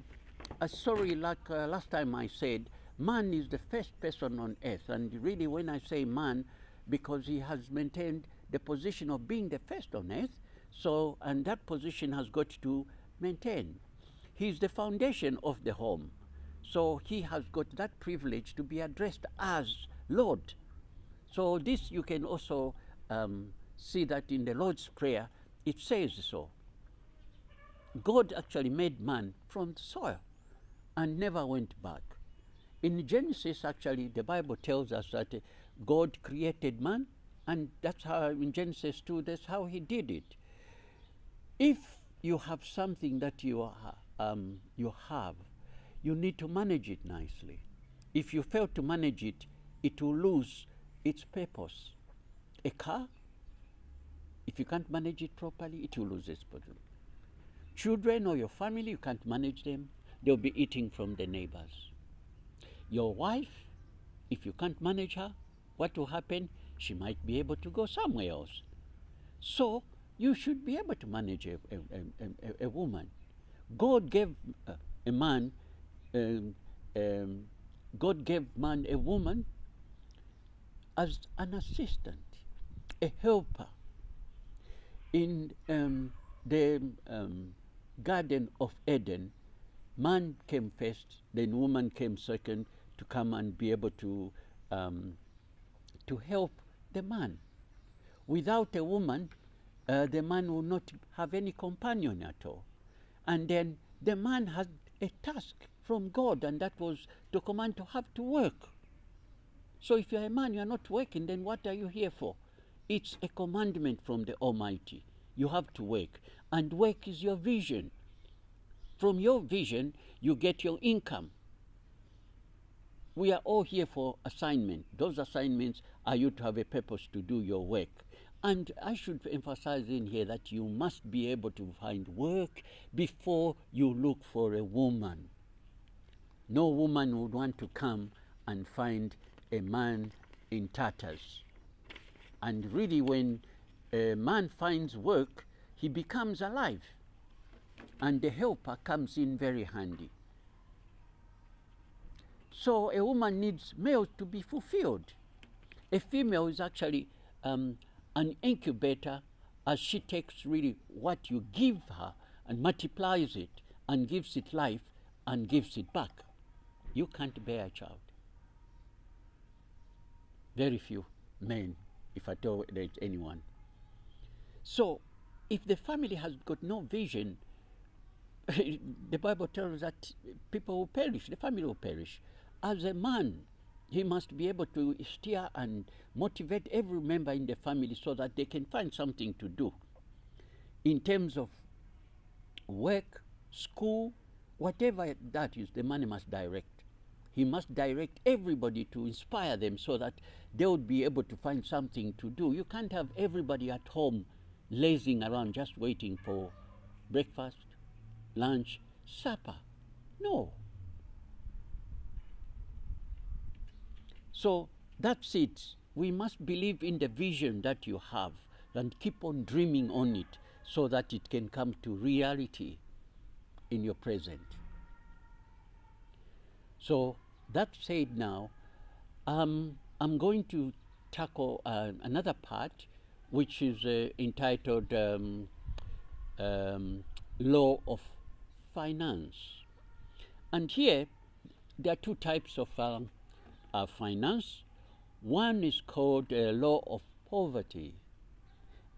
Speaker 2: sorry, like last time I said, man is the first person on earth. And really when I say man, because he has maintained the position of being the first on earth, so, and that position has got to maintain. He's the foundation of the home. So he has got that privilege to be addressed as Lord. So this you can also see that in the Lord's Prayer, it says so. God actually made man from the soil and never went back. In Genesis, actually, the Bible tells us that God created man, and that's how in Genesis 2, that's how he did it. If you have something that you have, you need to manage it nicely. If you fail to manage it, it will lose its purpose. A car, if you can't manage it properly, it will lose its purpose. Children or your family, you can't manage them, they'll be eating from the neighbors. Your wife, if you can't manage her, what will happen? She might be able to go somewhere else. So you should be able to manage a woman. God gave a man, God gave man a woman as an assistant, a helper. In the Garden of Eden, man came first, then woman came second, to come and be able to help the man. Without a woman, the man will not have any companion at all. And then the man had a task from God, and that was to command to have to work. So if you're a man, you're not working, then what are you here for? It's a commandment from the Almighty. You have to work, and work is your vision. From your vision, you get your income. We are all here for assignment. Those assignments are you to have a purpose to do your work. And I should emphasize in here that you must be able to find work before you look for a woman. No woman would want to come and find a man in tatters. And really, when a man finds work, he becomes alive. And the helper comes in very handy. So a woman needs males to be fulfilled. A female is actually an incubator, as she takes really what you give her and multiplies it and gives it life and gives it back. You can't bear a child. Very few men, if at all there's anyone. So if the family has got no vision, the Bible tells us that people will perish, the family will perish. As a man, he must be able to steer and motivate every member in the family so that they can find something to do. In terms of work, school, whatever that is, the man must direct. He must direct everybody to inspire them so that they would be able to find something to do. You can't have everybody at home lazing around just waiting for breakfast, lunch, supper. No. So that's it. We must believe in the vision that you have and keep on dreaming on it so that it can come to reality in your present. So that said, now I'm going to tackle another part, which is entitled Law of Finance. And here there are two types of finance. One is called Law of Poverty,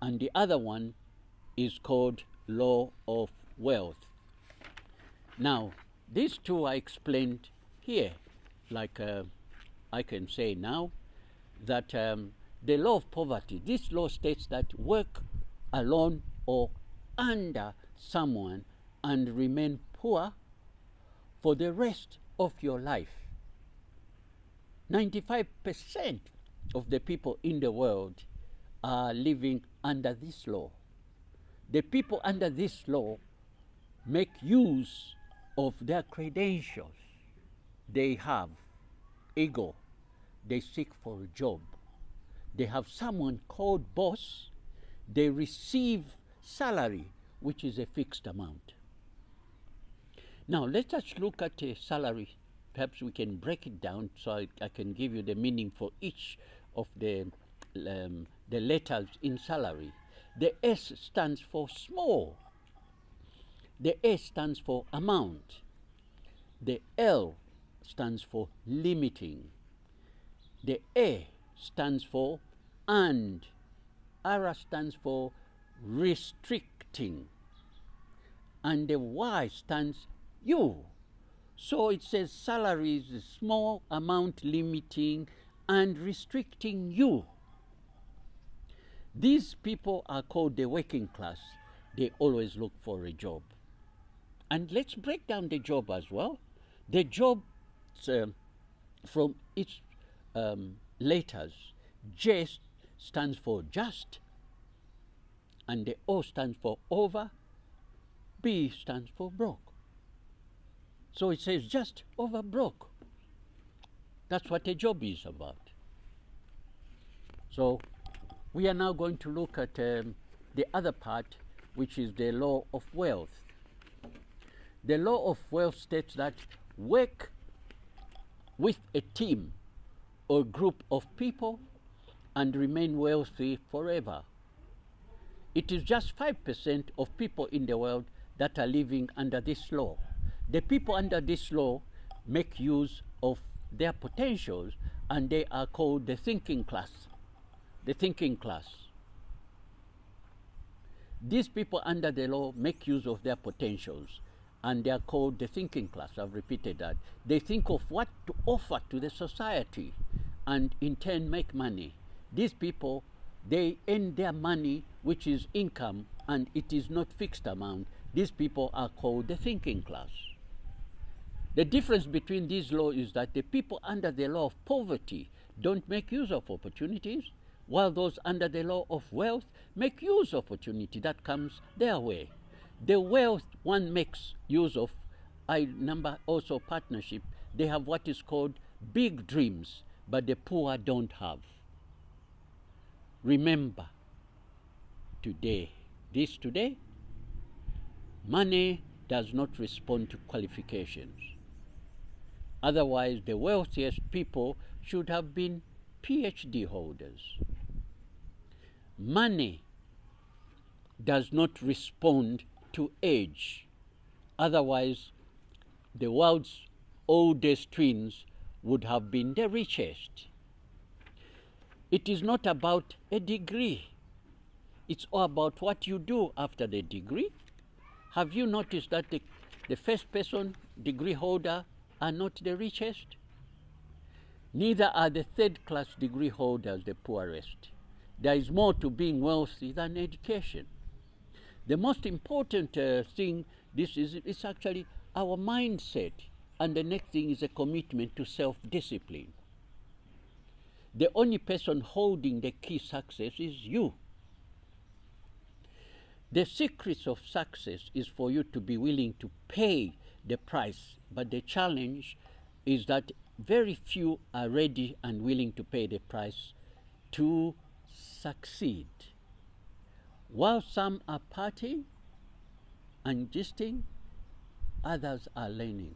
Speaker 2: and the other one is called Law of Wealth. Now, these two are explained here. Like I can say now that the law of poverty, this law states that work alone or under someone and remain poor for the rest of your life. 95% of the people in the world are living under this law. The people under this law make use of their credentials. They have ego. They seek for a job. They have someone called boss. They receive salary, which is a fixed amount. Now, let us look at a salary. Perhaps we can break it down so I can give you the meaning for each of the letters in salary. The S stands for small. The A stands for amount. The L stands for limiting. The A stands for and. R stands for restricting. And the Y stands you. So it says salary is a small amount, limiting and restricting you. These people are called the working class. They always look for a job. And let's break down the job as well. The job from its letters, J stands for just, and the O stands for over, B stands for broke. So it says just over broke. That's what a job is about. So we are now going to look at the other part, which is the law of wealth. The law of wealth states that work with a team or group of people and remain wealthy forever. It is just 5% of people in the world that are living under this law. The people under this law make use of their potentials, and they are called the thinking class. The thinking class. These people under the law make use of their potentials, and they are called the thinking class. I've repeated that. They think of what to offer to the society and in turn make money. These people, they earn their money, which is income, and it is not fixed amount. These people are called the thinking class. The difference between these laws is that the people under the law of poverty don't make use of opportunities, while those under the law of wealth make use of opportunity that comes their way. The wealth one makes use of, I number also partnership, they have what is called big dreams, but the poor don't have. Remember, today, money does not respond to qualifications. Otherwise, the wealthiest people should have been PhD holders. Money does not respond to age. Otherwise, the world's oldest twins would have been the richest. It is not about a degree. It's all about what you do after the degree. Have you noticed that the first person degree holder are not the richest? Neither are the third-class degree holders the poorest. There is more to being wealthy than education. The most important thing is actually our mindset, and the next thing is a commitment to self-discipline. The only person holding the key success is you. The secret of success is for you to be willing to pay the price, but the challenge is that very few are ready and willing to pay the price to succeed. While some are partying and gisting, others are learning,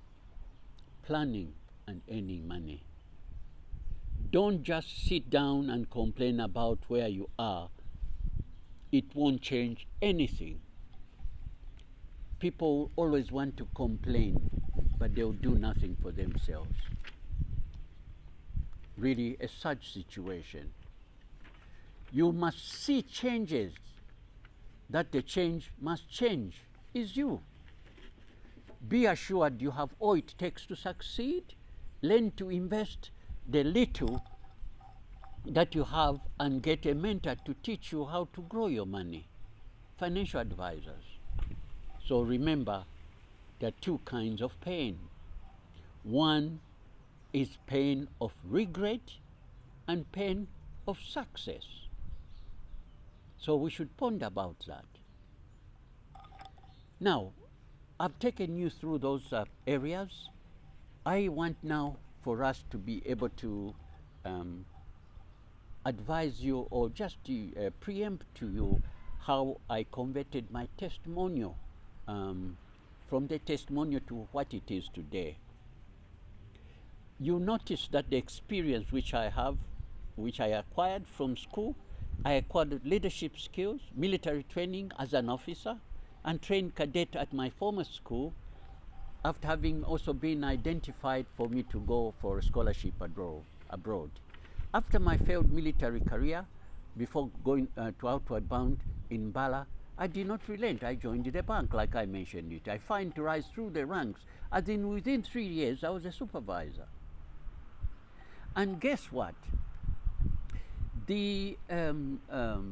Speaker 2: planning, and earning money. Don't just sit down and complain about where you are. It won't change anything. People always want to complain, but they'll do nothing for themselves. Really a sad situation. You must see changes. That the change must change is you. Be assured you have all it takes to succeed. Learn to invest the little that you have and get a mentor to teach you how to grow your money. Financial advisors. So remember, there are two kinds of pain. One is pain of regret and pain of success. So we should ponder about that. Now, I've taken you through those areas. I want now for us to be able to advise you or just to preempt to you how I converted my testimonial from the testimonial to what it is today. You notice that the experience which I have, which I acquired from school, I acquired leadership skills, military training as an officer, and trained cadet at my former school after having also been identified for me to go for a scholarship abroad. After my failed military career, before going to Outward Bound in Bala, I did not relent. I joined the bank like I mentioned it. I find to rise through the ranks. As in within 3 years, I was a supervisor. And guess what? The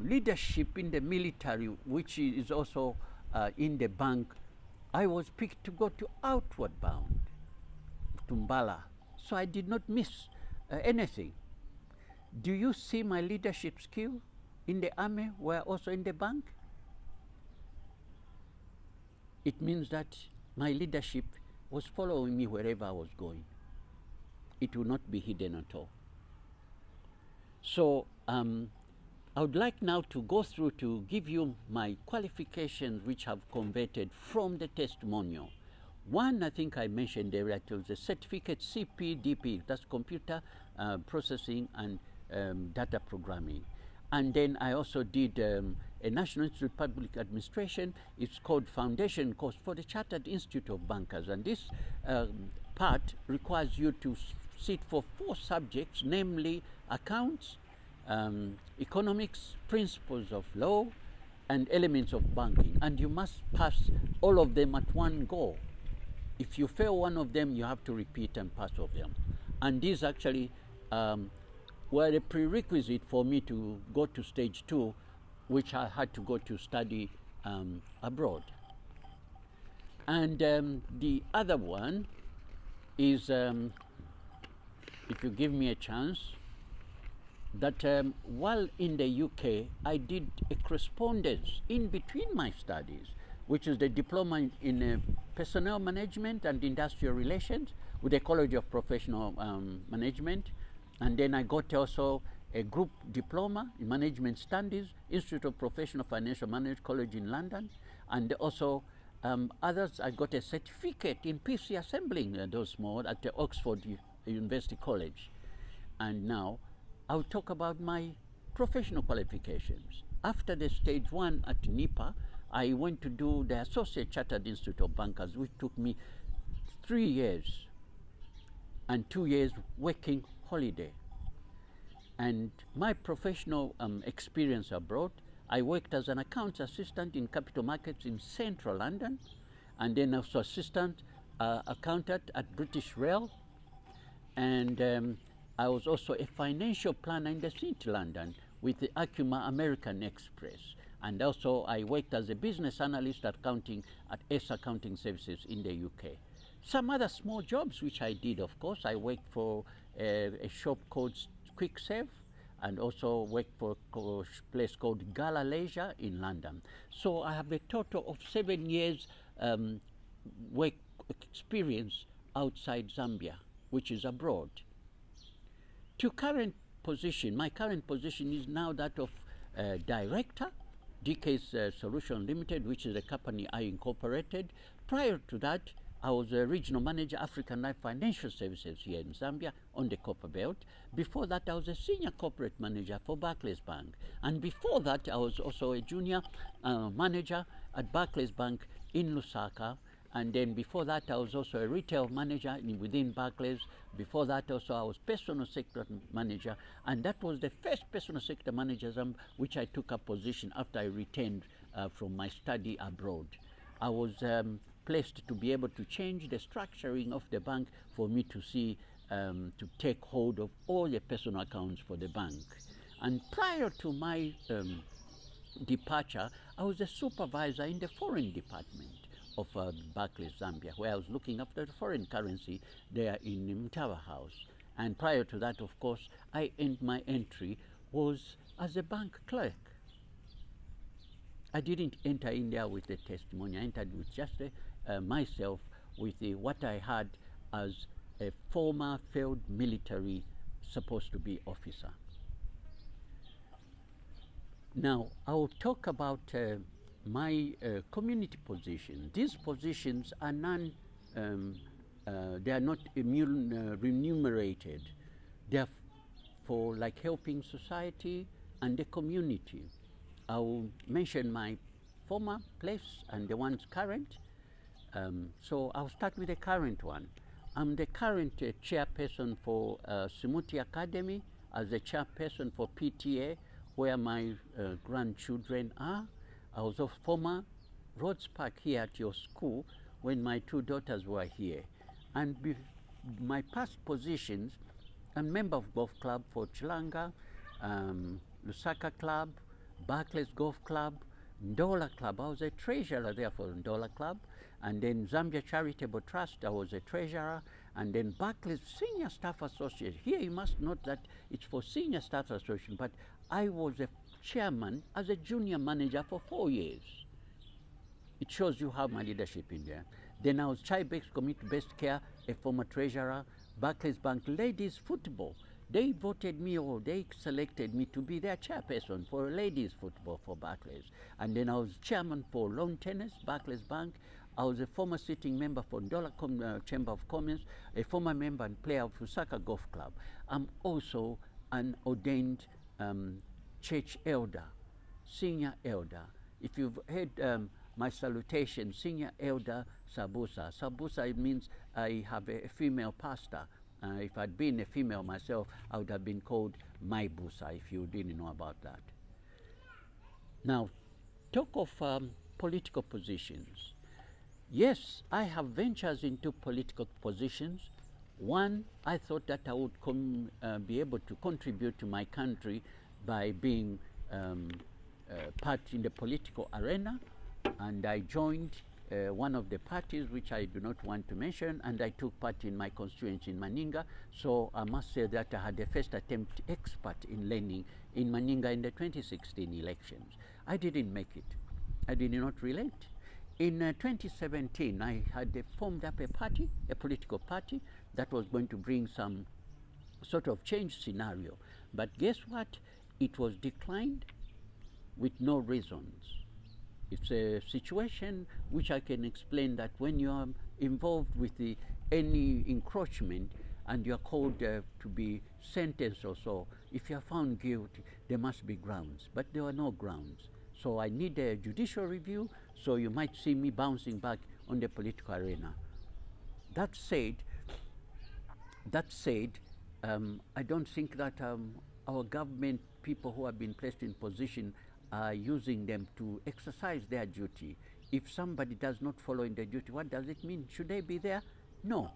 Speaker 2: leadership in the military, which is also in the bank, I was picked to go to Outward Bound, to Mbala. So I did not miss anything. Do you see my leadership skill in the army were also in the bank? It means that my leadership was following me wherever I was going. It will not be hidden at all. So I would like now to go through to give you my qualifications which have converted from the testimonial. One, I think I mentioned earlier, it was a certificate CPDP, that's computer processing and data programming. And then I also did a National Institute of Public Administration. It's called Foundation Course for the Chartered Institute of Bankers. And this part requires you to sit for 4 subjects, namely accounts, economics, principles of law, and elements of banking. And you must pass all of them at one go. If you fail one of them, you have to repeat and pass all of them. And these actually were a prerequisite for me to go to stage 2, which I had to go to study abroad. And the other one is, if you give me a chance, that while in the UK, I did a correspondence in between my studies, which is the diploma in personnel management and industrial relations with the College of Professional Management. And then I got also a group diploma in management studies, Institute of Professional Financial Management College in London. And also others, I got a certificate in PC assembling, those small, at the Oxford University College. And now I'll talk about my professional qualifications. After the stage 1 at NIPA, I went to do the Associate Chartered Institute of Bankers, which took me 3 years and 2 years working holiday. And my professional experience abroad, I worked as an accounts assistant in capital markets in central London, and then also assistant accountant at British Rail, and I was also a financial planner in the City London with the Acuma American Express. And also I worked as a business analyst accounting at S Accounting Services in the UK. Some other small jobs which I did, of course, I worked for a shop called Quick Save and also worked for a place called Gala Leisure in London. So I have a total of 7 years work experience outside Zambia, which is abroad. To current position, my current position is now that of director, DK's Solution Limited, which is a company I incorporated. Prior to that, I was a regional manager, African Life Financial Services here in Zambia on the Copper Belt. Before that, I was a senior corporate manager for Barclays Bank. And before that, I was also a junior manager at Barclays Bank in Lusaka. And then before that, I was also a retail manager within Barclays. Before that, also, I was personal sector manager. And that was the first personal sector manager which I took a position after I returned from my study abroad. I was placed to be able to change the structuring of the bank for me to see, to take hold of all the personal accounts for the bank. And prior to my departure, I was a supervisor in the foreign department of Barclays Zambia, where I was looking after the foreign currency there in Mtawa House. And prior to that, of course, my entry was as a bank clerk. I didn't enter in there with a testimony. I entered with just myself with what I had as a former failed military supposed to be officer. Now, I will talk about my community position. These positions are they are not remunerated. They are for like helping society and the community. I will mention my former place and the one's current. So I'll start with the current one. I'm the current chairperson for Simuti Academy, as a chairperson for PTA, where my grandchildren are. I was a former Rhodes Park here at your school when my two daughters were here. And my past positions, I'm a member of Golf Club for Chilanga, Lusaka Club, Barclays Golf Club, Ndola Club. I was a treasurer there for Ndola Club. And then Zambia Charitable Trust, I was a treasurer. And then Barclays Senior Staff Association. Here you must note that it's for Senior Staff Association, but I was a chairman as a junior manager for 4 years. It shows you how my leadership in there. Then I was Chibex Community-Based Care, a former treasurer, Barclays Bank Ladies Football. They voted me, or they selected me to be their chairperson for ladies football for Barclays. And then I was chairman for lawn tennis, Barclays Bank. I was a former sitting member for Ndola Chamber of Commerce, a former member and player of Lusaka Golf Club. I'm also an ordained church elder, senior elder. If you've heard my salutation, senior elder Sabusa. Sabusa, it means I have a female pastor. If I'd been a female myself, I would have been called my busa, if you didn't know about that. Now, talk of political positions. Yes, I have ventures into political positions. One, I thought that I would be able to contribute to my country by being part in the political arena, and I joined one of the parties which I do not want to mention, and I took part in my constituency in Maninga. So I must say that I had the first attempt expert in learning in Maninga in the 2016 elections. I didn't make it. I did not relent. In 2017, I had formed up a party, a political party, that was going to bring some sort of change scenario. But guess what? It was declined with no reasons. It's a situation which I can explain that when you are involved with any encroachment and you are called to be sentenced or so, if you are found guilty, there must be grounds. But there were no grounds. So I need a judicial review, so you might see me bouncing back on the political arena. That said, I don't think that our government people who have been placed in position are using them to exercise their duty. If somebody does not follow in their duty, what does it mean? Should they be there? No.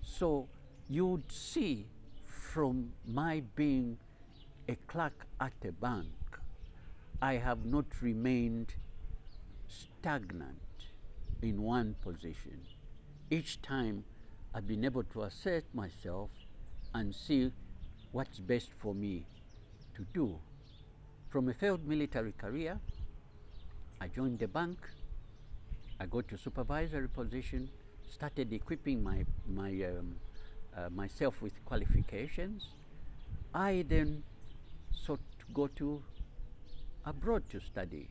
Speaker 2: So you would see from my being a clerk at a bank, I have not remained stagnant in one position. Each time I've been able to assess myself and see what's best for me to do. From a failed military career, I joined the bank. I got to supervisory position, started equipping myself with qualifications. I then sought to go to abroad to study.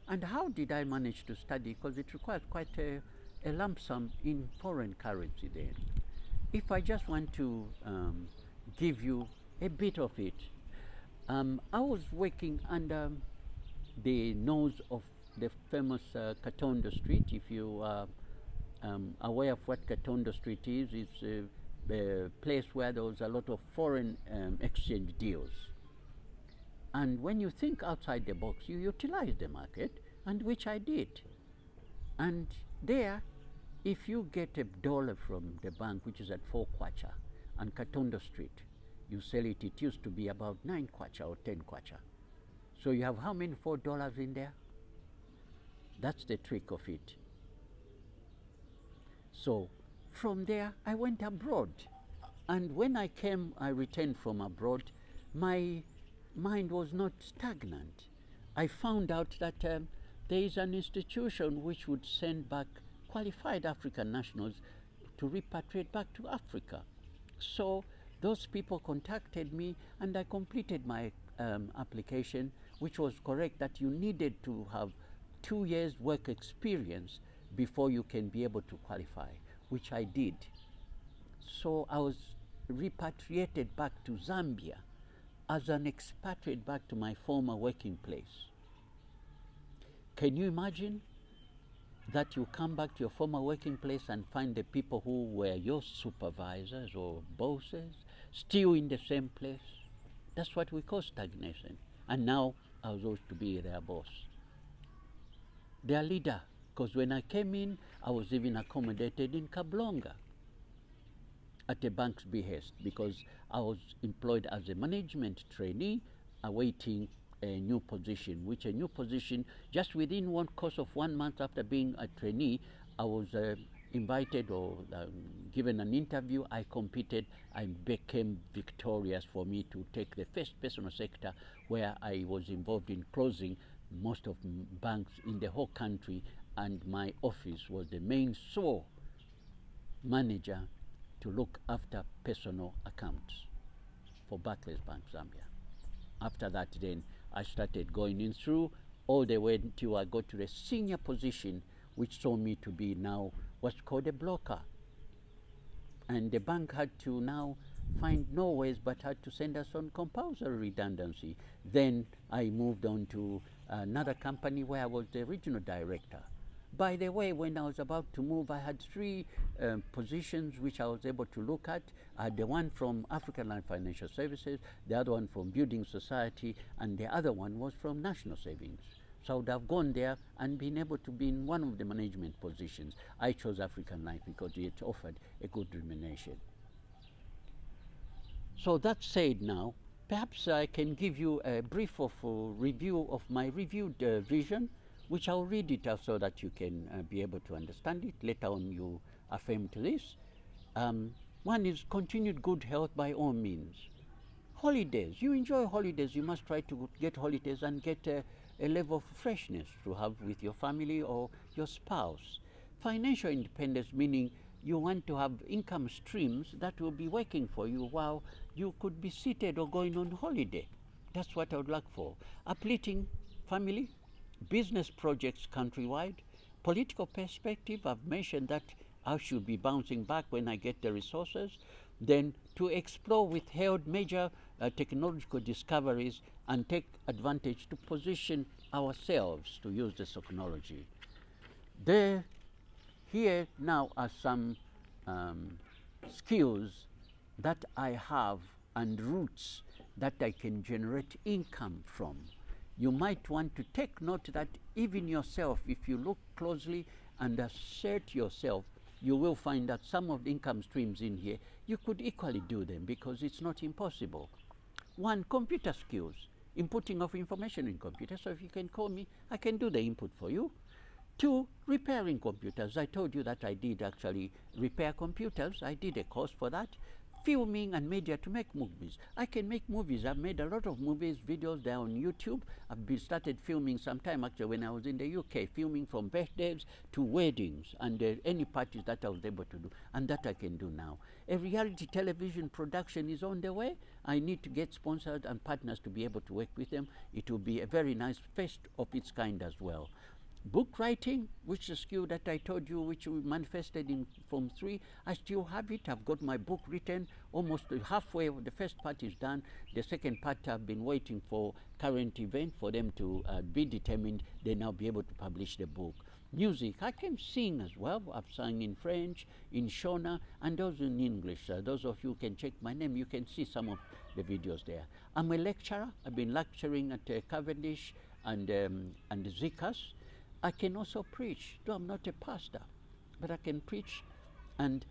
Speaker 2: And how did I manage to study? Because it requires quite a lump sum in foreign currency then. If I just want to give you a bit of it, I was working under the nose of the famous Katondo Street. If you are aware of what Katondo Street is, it's a place where there was a lot of foreign exchange deals. And when you think outside the box, you utilize the market, and which I did. And there, if you get $1 from the bank, which is at 4 kwacha, on Katondo Street, you sell it, it used to be about 9 kwacha or 10 kwacha. So you have how many $4 in there? That's the trick of it. So from there, I went abroad. And when I returned from abroad, my mind was not stagnant. I found out that there is an institution which would send back qualified African nationals to repatriate back to Africa. So those people contacted me, and I completed my application, which was correct that you needed to have 2 years work experience before you can be able to qualify, which I did. So I was repatriated back to Zambia as an expatriate back to my former working place. Can you imagine that you come back to your former working place and find the people who were your supervisors or bosses still in the same place? That's what we call stagnation. And now I was supposed to be their boss, their leader, because when I came in, I was even accommodated in Kablonga at a bank's behest, because I was employed as a management trainee awaiting a new position, which a new position, just within one course of 1 month after being a trainee, I was invited or given an interview. I competed and became victorious for me to take the first personal sector, where I was involved in closing most of banks in the whole country, and my office was the main sole manager to look after personal accounts for Barclays Bank Zambia. After that, then I started going in through all the way until I got to the senior position, which saw me to be now what's called a blocker. And the bank had to now find no ways but had to send us on compulsory redundancy. Then I moved on to another company where I was the regional director. By the way, when I was about to move, I had 3 positions which I was able to look at. I had the one from African Land Financial Services, the other one from Building Society, and the other one was from National Savings. So I would have gone there and been able to be in one of the management positions. I chose African Life because it offered a good remuneration. So that said now, perhaps I can give you a brief of review of my reviewed vision, which I'll read it out so that you can be able to understand it. Later on you affirm to this. One is continued good health by all means. Holidays, you enjoy holidays, you must try to get holidays and get a level of freshness to have with your family or your spouse. Financial independence, meaning you want to have income streams that will be working for you while you could be seated or going on holiday. That's what I would like for. Uplifting family, business projects countrywide, political perspective, I've mentioned that I should be bouncing back when I get the resources. Then to explore withheld major technological discoveries and take advantage to position ourselves to use the technology. Here now are some skills that I have and routes that I can generate income from. You might want to take note that even yourself, if you look closely and assert yourself, you will find that some of the income streams in here, you could equally do them because it's not impossible. One, computer skills, inputting of information in computer. So if you can call me, I can do the input for you. to repairing computers. I told you that I did actually repair computers. I did a course for that. Filming and media to make movies. I can make movies. I've made a lot of movies, videos. They're on YouTube. I've started filming sometime actually when I was in the UK, filming from birthdays to weddings and any parties that I was able to do, and that I can do now. A reality television production is on the way. I need to get sponsors and partners to be able to work with them. It will be a very nice, first of its kind as well. Book writing, which is a skill that I told you, which we manifested in Form 3, I still have it. I've got my book written, almost halfway. The first part is done. The second part I've been waiting for current event for them to be determined. Then I'll be able to publish the book. Music, I can sing as well. I've sung in French, in Shona, and those in English. Those of you can check my name. You can see some of the videos there. I'm a lecturer. I've been lecturing at Cavendish and Zikas. I can also preach, though I'm not a pastor, but I can preach, and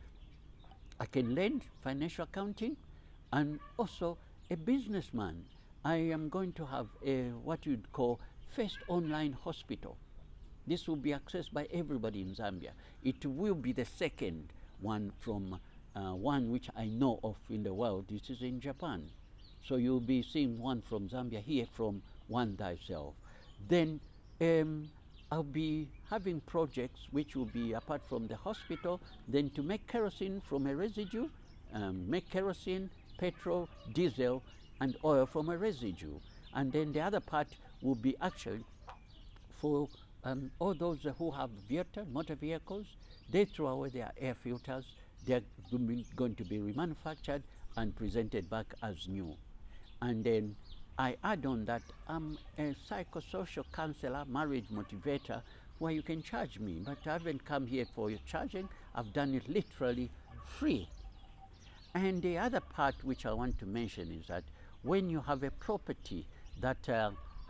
Speaker 2: I can lend financial accounting, and also a businessman. I am going to have a what you'd call first online hospital. This will be accessed by everybody in Zambia. It will be the second one from one which I know of in the world. This is in Japan. So you'll be seeing one from Zambia here from One Thyself. Then I'll be having projects which will be apart from the hospital, then to make kerosene from a residue, make kerosene, petrol, diesel, and oil from a residue. And then the other part will be actually for all those who have motor vehicles. They throw away their air filters. They're going to be remanufactured and presented back as new. And then I add on that I'm a psychosocial counselor, marriage motivator, where you can charge me, but I haven't come here for your charging. I've done it literally free. And the other part which I want to mention is that when you have a property that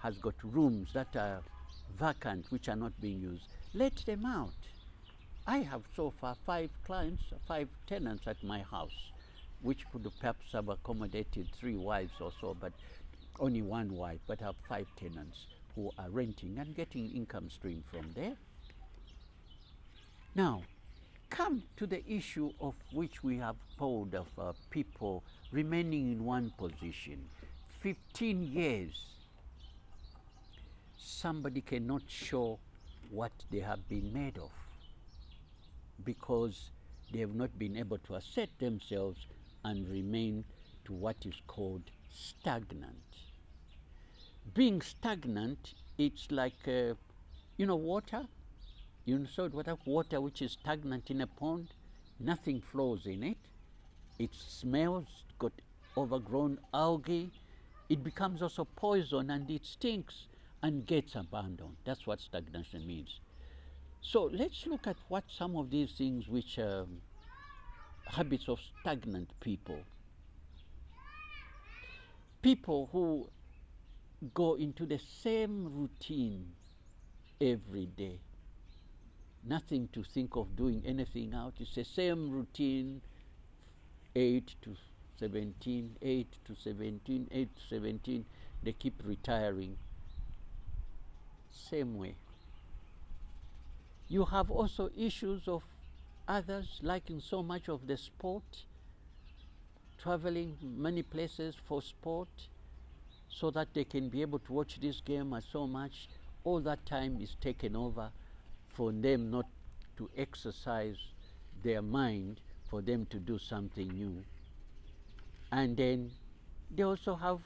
Speaker 2: has got rooms that are vacant, which are not being used, let them out. I have so far 5 clients, 5 tenants at my house, which could perhaps have accommodated 3 wives or so, but only 1 wife, but I have 5 tenants who are renting and getting income stream from there. Now, come to the issue of which we have told of people remaining in one position. 15 years, somebody cannot show what they have been made of because they have not been able to assert themselves and remain to what is called stagnant. Being stagnant, it's like, water. You saw water which is stagnant in a pond, nothing flows in it. It smells, got overgrown algae. It becomes also poison and it stinks and gets abandoned. That's what stagnation means. So let's look at what some of these things which habits of stagnant people. People who go into the same routine every day. Nothing to think of doing anything out. It's the same routine, 8 to 17, 8 to 17, 8 to 17. They keep retiring. Same way. You have also issues of others liking so much of the sport, traveling many places for sport, so that they can be able to watch this game and so much. All that time is taken over for them not to exercise their mind, for them to do something new. And then they also have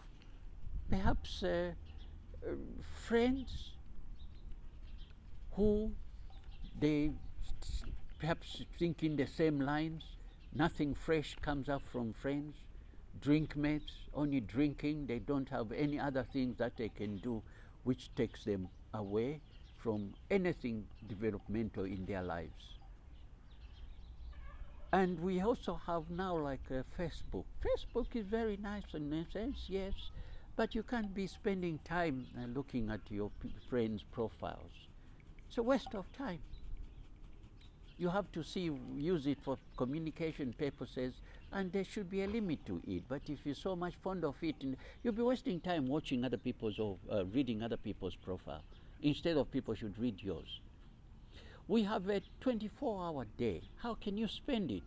Speaker 2: perhaps friends who they perhaps think in the same lines. Nothing fresh comes up from friends. Drink mates, only drinking. They don't have any other things that they can do which takes them away from anything developmental in their lives. And we also have now like Facebook. Facebook is very nice in a sense, yes, but you can't be spending time looking at your friends' profiles. It's a waste of time. You have to use it for communication purposes, and there should be a limit to it. But if you're so much fond of it, you'll be wasting time watching other people's or reading other people's profile. Instead of people should read yours. We have a 24-hour day. How can you spend it?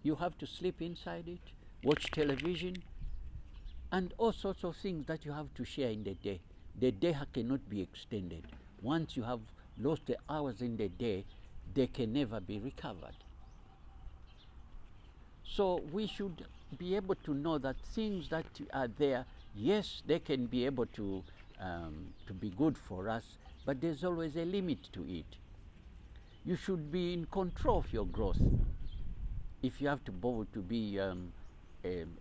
Speaker 2: You have to sleep inside it, watch television, and all sorts of things that you have to share in the day. The day cannot be extended. Once you have lost the hours in the day, they can never be recovered. So we should be able to know that things that are there, yes, they can be able to be good for us, but there's always a limit to it. You should be in control of your growth. If you have to be a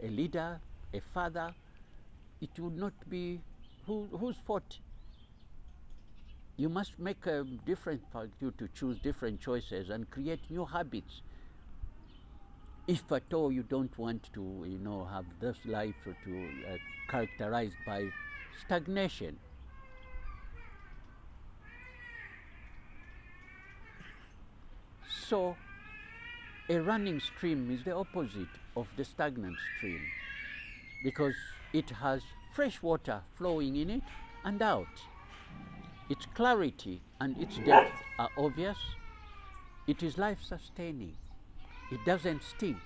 Speaker 2: leader, a father, it would not be whose fault. You must make a different for you to choose different choices and create new habits. If at all you don't want to, have this life characterized by stagnation. So, a running stream is the opposite of the stagnant stream because it has fresh water flowing in it and out. Its clarity and its depth are obvious. It is life-sustaining. It doesn't stink.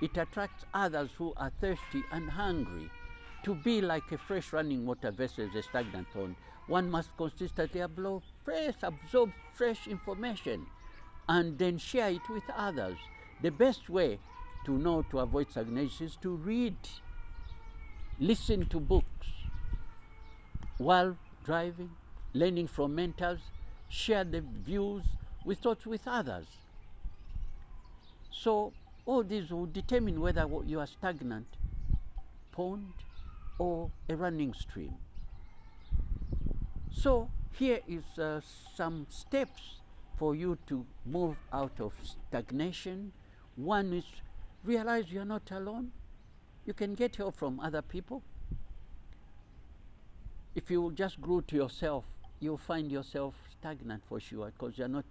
Speaker 2: It attracts others who are thirsty and hungry. To be like a fresh running water versus a stagnant pond, one must consistently absorb fresh information and then share it with others. The best way to avoid stagnation is to read, listen to books while driving, learning from mentors, share the views thoughts with others. So all these will determine whether you are stagnant pond or a running stream. So here is some steps for you to move out of stagnation. One is realize you are not alone. You can get help from other people. If you just grow to yourself, you'll find yourself stagnant for sure because you're not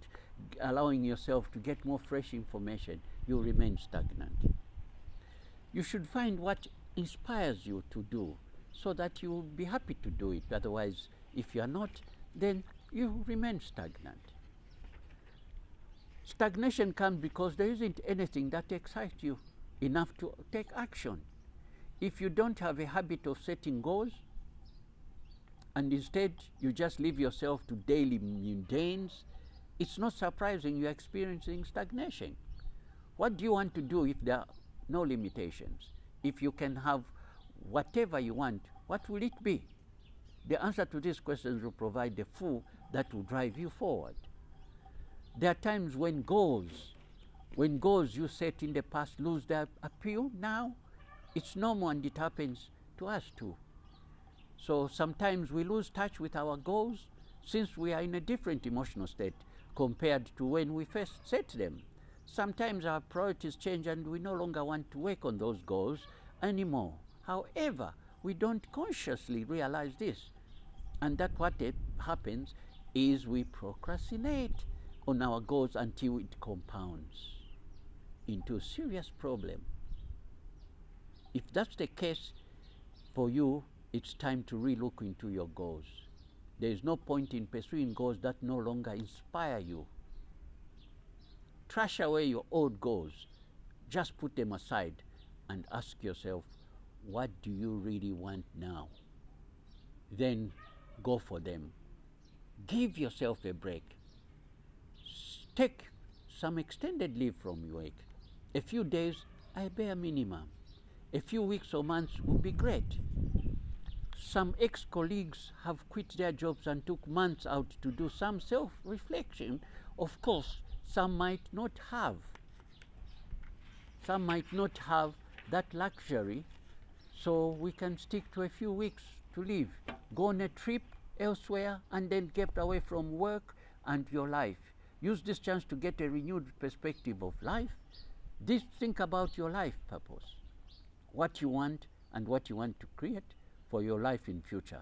Speaker 2: allowing yourself to get more fresh information. You'll remain stagnant. You should find what inspires you to do so that you'll be happy to do it. Otherwise, if you're not, then you remain stagnant. Stagnation comes because there isn't anything that excites you enough to take action. If you don't have a habit of setting goals, and instead you just leave yourself to daily mundanes, it's not surprising you're experiencing stagnation. What do you want to do if there are no limitations? If you can have whatever you want, what will it be? The answer to these questions will provide the fuel that will drive you forward. There are times when goals you set in the past lose their appeal now. It's normal and it happens to us too. So sometimes we lose touch with our goals since we are in a different emotional state compared to when we first set them. Sometimes our priorities change and we no longer want to work on those goals anymore. However, we don't consciously realize this. And that what happens is we procrastinate on our goals until it compounds into a serious problem. If that's the case for you, it's time to relook into your goals. There is no point in pursuing goals that no longer inspire you. Trash away your old goals. Just put them aside and ask yourself, what do you really want now? Then go for them. Give yourself a break. Take some extended leave from work. A few days, a bare minimum. A few weeks or months would be great. Some ex-colleagues have quit their jobs and took months out to do some self-reflection. Of course, some might not have. Some might not have that luxury, so we can stick to a few weeks to live. Go on a trip elsewhere and then get away from work and your life. Use this chance to get a renewed perspective of life. Think about your life purpose, what you want and what you want to create for your life in future.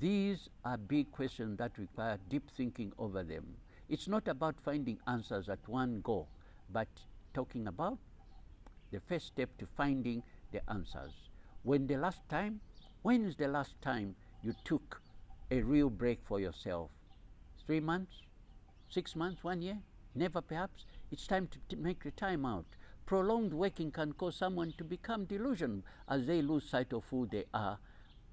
Speaker 2: These are big questions that require deep thinking over them. It's not about finding answers at one go, but talking about the first step to finding the answers. When is the last time you took a real break for yourself? 3 months? 6 months, 1 year, never perhaps. It's time to make the time out. Prolonged working can cause someone to become delusional as they lose sight of who they are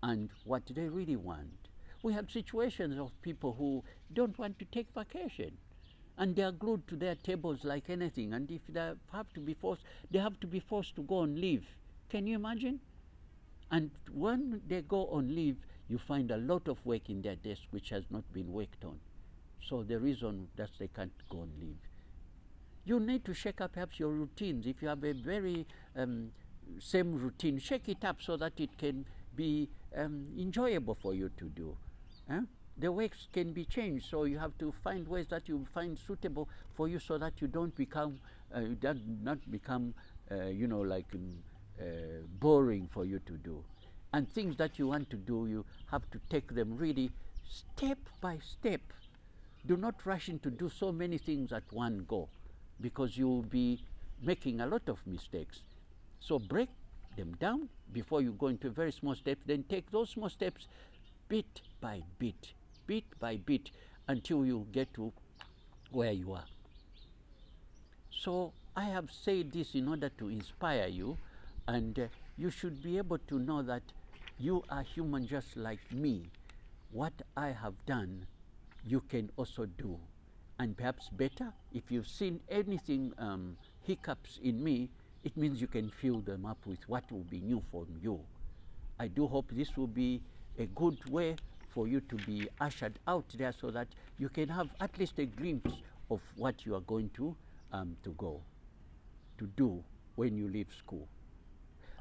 Speaker 2: and what they really want. We have situations of people who don't want to take vacation, and they are glued to their tables like anything, and if they have to be forced, they have to be forced to go on leave. Can you imagine? And when they go on leave, you find a lot of work in their desk which has not been worked on. So the reason that they can't go on leave. You need to shake up perhaps your routines. If you have a very same routine, shake it up so that it can be enjoyable for you to do. The works can be changed, so you have to find ways that you find suitable for you, so that you don't become, you know, like boring for you to do. And things that you want to do, you have to take them really step by step. Do not rush in to do so many things at one go, because you will be making a lot of mistakes. So break them down before you go into very small steps, then take those small steps bit by bit, until you get to where you are. So I have said this in order to inspire you, and you should be able to know that you are human just like me. What I have done, you can also do, and perhaps better. If you've seen anything hiccups in me, it means you can fill them up with what will be new from you. I do hope this will be a good way for you to be ushered out there, so that you can have at least a glimpse of what you are going to do when you leave school.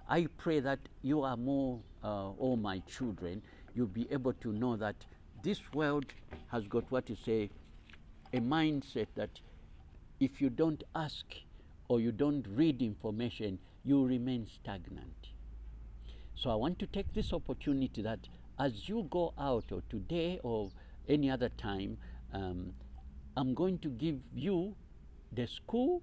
Speaker 2: I pray that you are more, all my children, you'll be able to know that this world has got what you say, a mindset that if you don't ask or you don't read information, you remain stagnant. So I want to take this opportunity that as you go out, or today or any other time, I'm going to give you the school,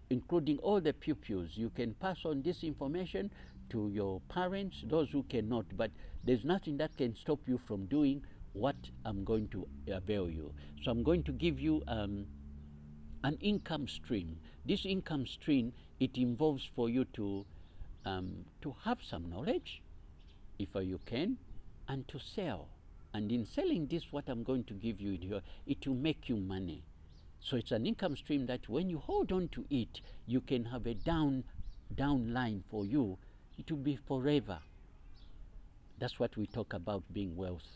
Speaker 2: including all the pupils. You can pass on this information to your parents, those who cannot, but there's nothing that can stop you from doing what I'm going to avail you. So I'm going to give you an income stream. This income stream, it involves for you to have some knowledge, if you can, and to sell. And in selling this, what I'm going to give you here, it will make you money. So it's an income stream that when you hold on to it, you can have a down line for you. It will be forever. That's what we talk about being wealth.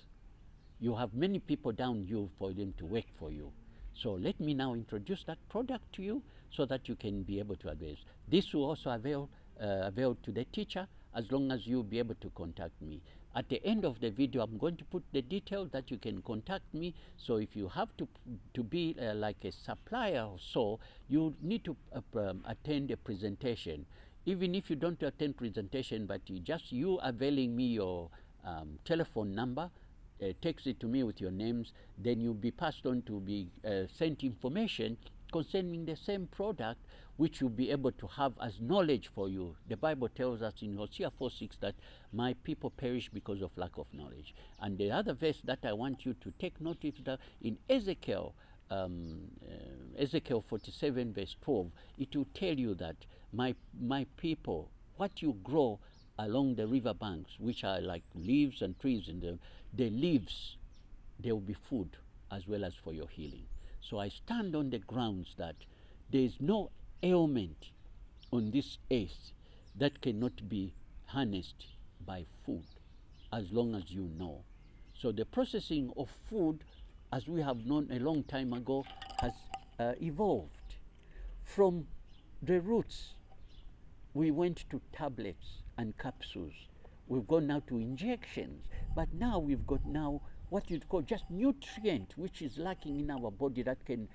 Speaker 2: You have many people down you for them to work for you. So let me now introduce that product to you so that you can be able to address. This will also avail to the teacher, as long as you'll be able to contact me. At the end of the video, I'm going to put the details that you can contact me. So if you have to be like a supplier or so, you need to attend a presentation. Even if you don't attend presentation, but you availing me your telephone number, text it to me with your names, then you'll be passed on to be sent information concerning the same product, which you'll be able to have as knowledge for you. The Bible tells us in Hosea 4:6 that my people perish because of lack of knowledge. And the other verse that I want you to take note of, that in Ezekiel 47 verse 12, it will tell you that my people, what you grow along the river banks, which are like leaves and trees, and the leaves, they will be food as well as for your healing. So I stand on the grounds that there is no ailment on this earth that cannot be harnessed by food, as long as you know. So the processing of food, as we have known a long time ago, has evolved. From the roots, we went to tablets and capsules. We've gone now to injections, but now we've got now what you'd call just nutrient, which is lacking in our body, that can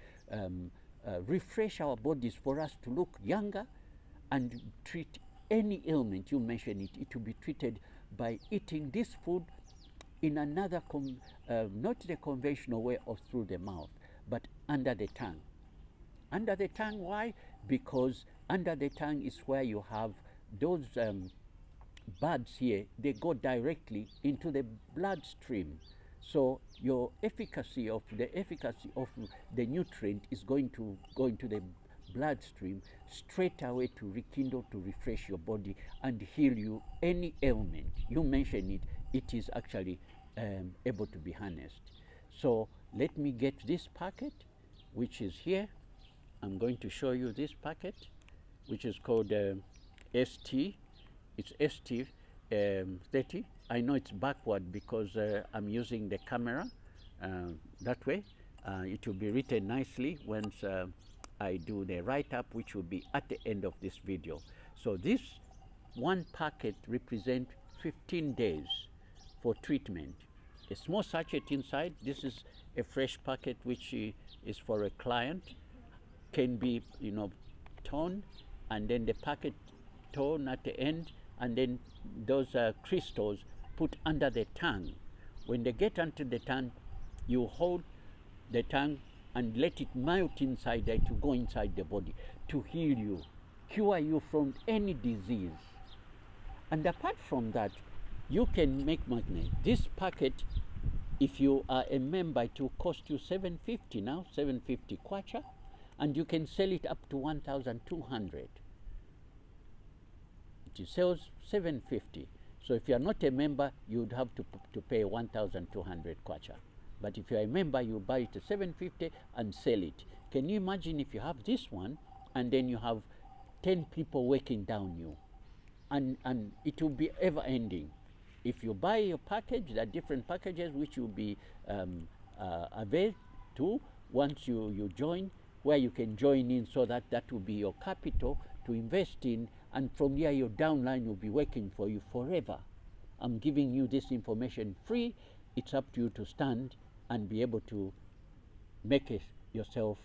Speaker 2: refresh our bodies for us to look younger and treat any ailment. You mention it, it will be treated by eating this food in another, not the conventional way of through the mouth, but under the tongue. Under the tongue, why? Because under the tongue is where you have those buds here, they go directly into the bloodstream. So your efficacy of the nutrient is going to go into the bloodstream straight away to rekindle, to refresh your body and heal you any ailment. You mention it, it is actually able to be harnessed. So let me get this packet, which is here. I'm going to show you this packet, which is called ST. It's ST 30. I know it's backward because I'm using the camera that way. It will be written nicely once I do the write-up, which will be at the end of this video. So this one packet represents 15 days for treatment. A small sachet inside. This is a fresh packet which is for a client. Can be, you know, torn, and then the packet torn at the end, and then those crystals put under the tongue. When they get under the tongue, you hold the tongue and let it melt inside there to go inside the body to heal you, cure you from any disease. And apart from that, you can make magnet. This packet, if you are a member, it will cost you $750 now, $750 kwacha, and you can sell it up to 1,200. It sells $750. So if you are not a member, you would have to pay 1,200 kwacha. But if you are a member, you buy it at $750 and sell it. Can you imagine if you have this one and then you have 10 people working down you, and it will be ever ending. If you buy your package, there are different packages which will be available to once you join, where you can join in, so that will be your capital to invest in, and from there your downline will be working for you forever. I'm giving you this information free. It's up to you to stand and be able to make yourself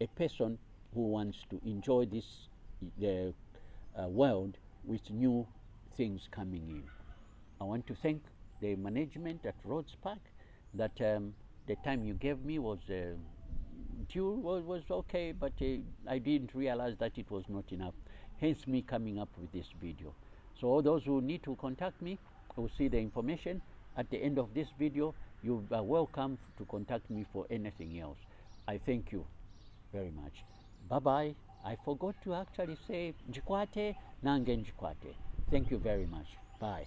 Speaker 2: a person who wants to enjoy this world with new things coming in. I want to thank the management at Rhodes Park that the time you gave me was was okay, but I didn't realize that it was not enough, hence me coming up with this video. So all those who need to contact me will see the information at the end of this video. You are welcome to contact me for anything else. I thank you very much. Bye bye. I forgot to actually say njikwate nange njikwate. Thank you very much. Bye.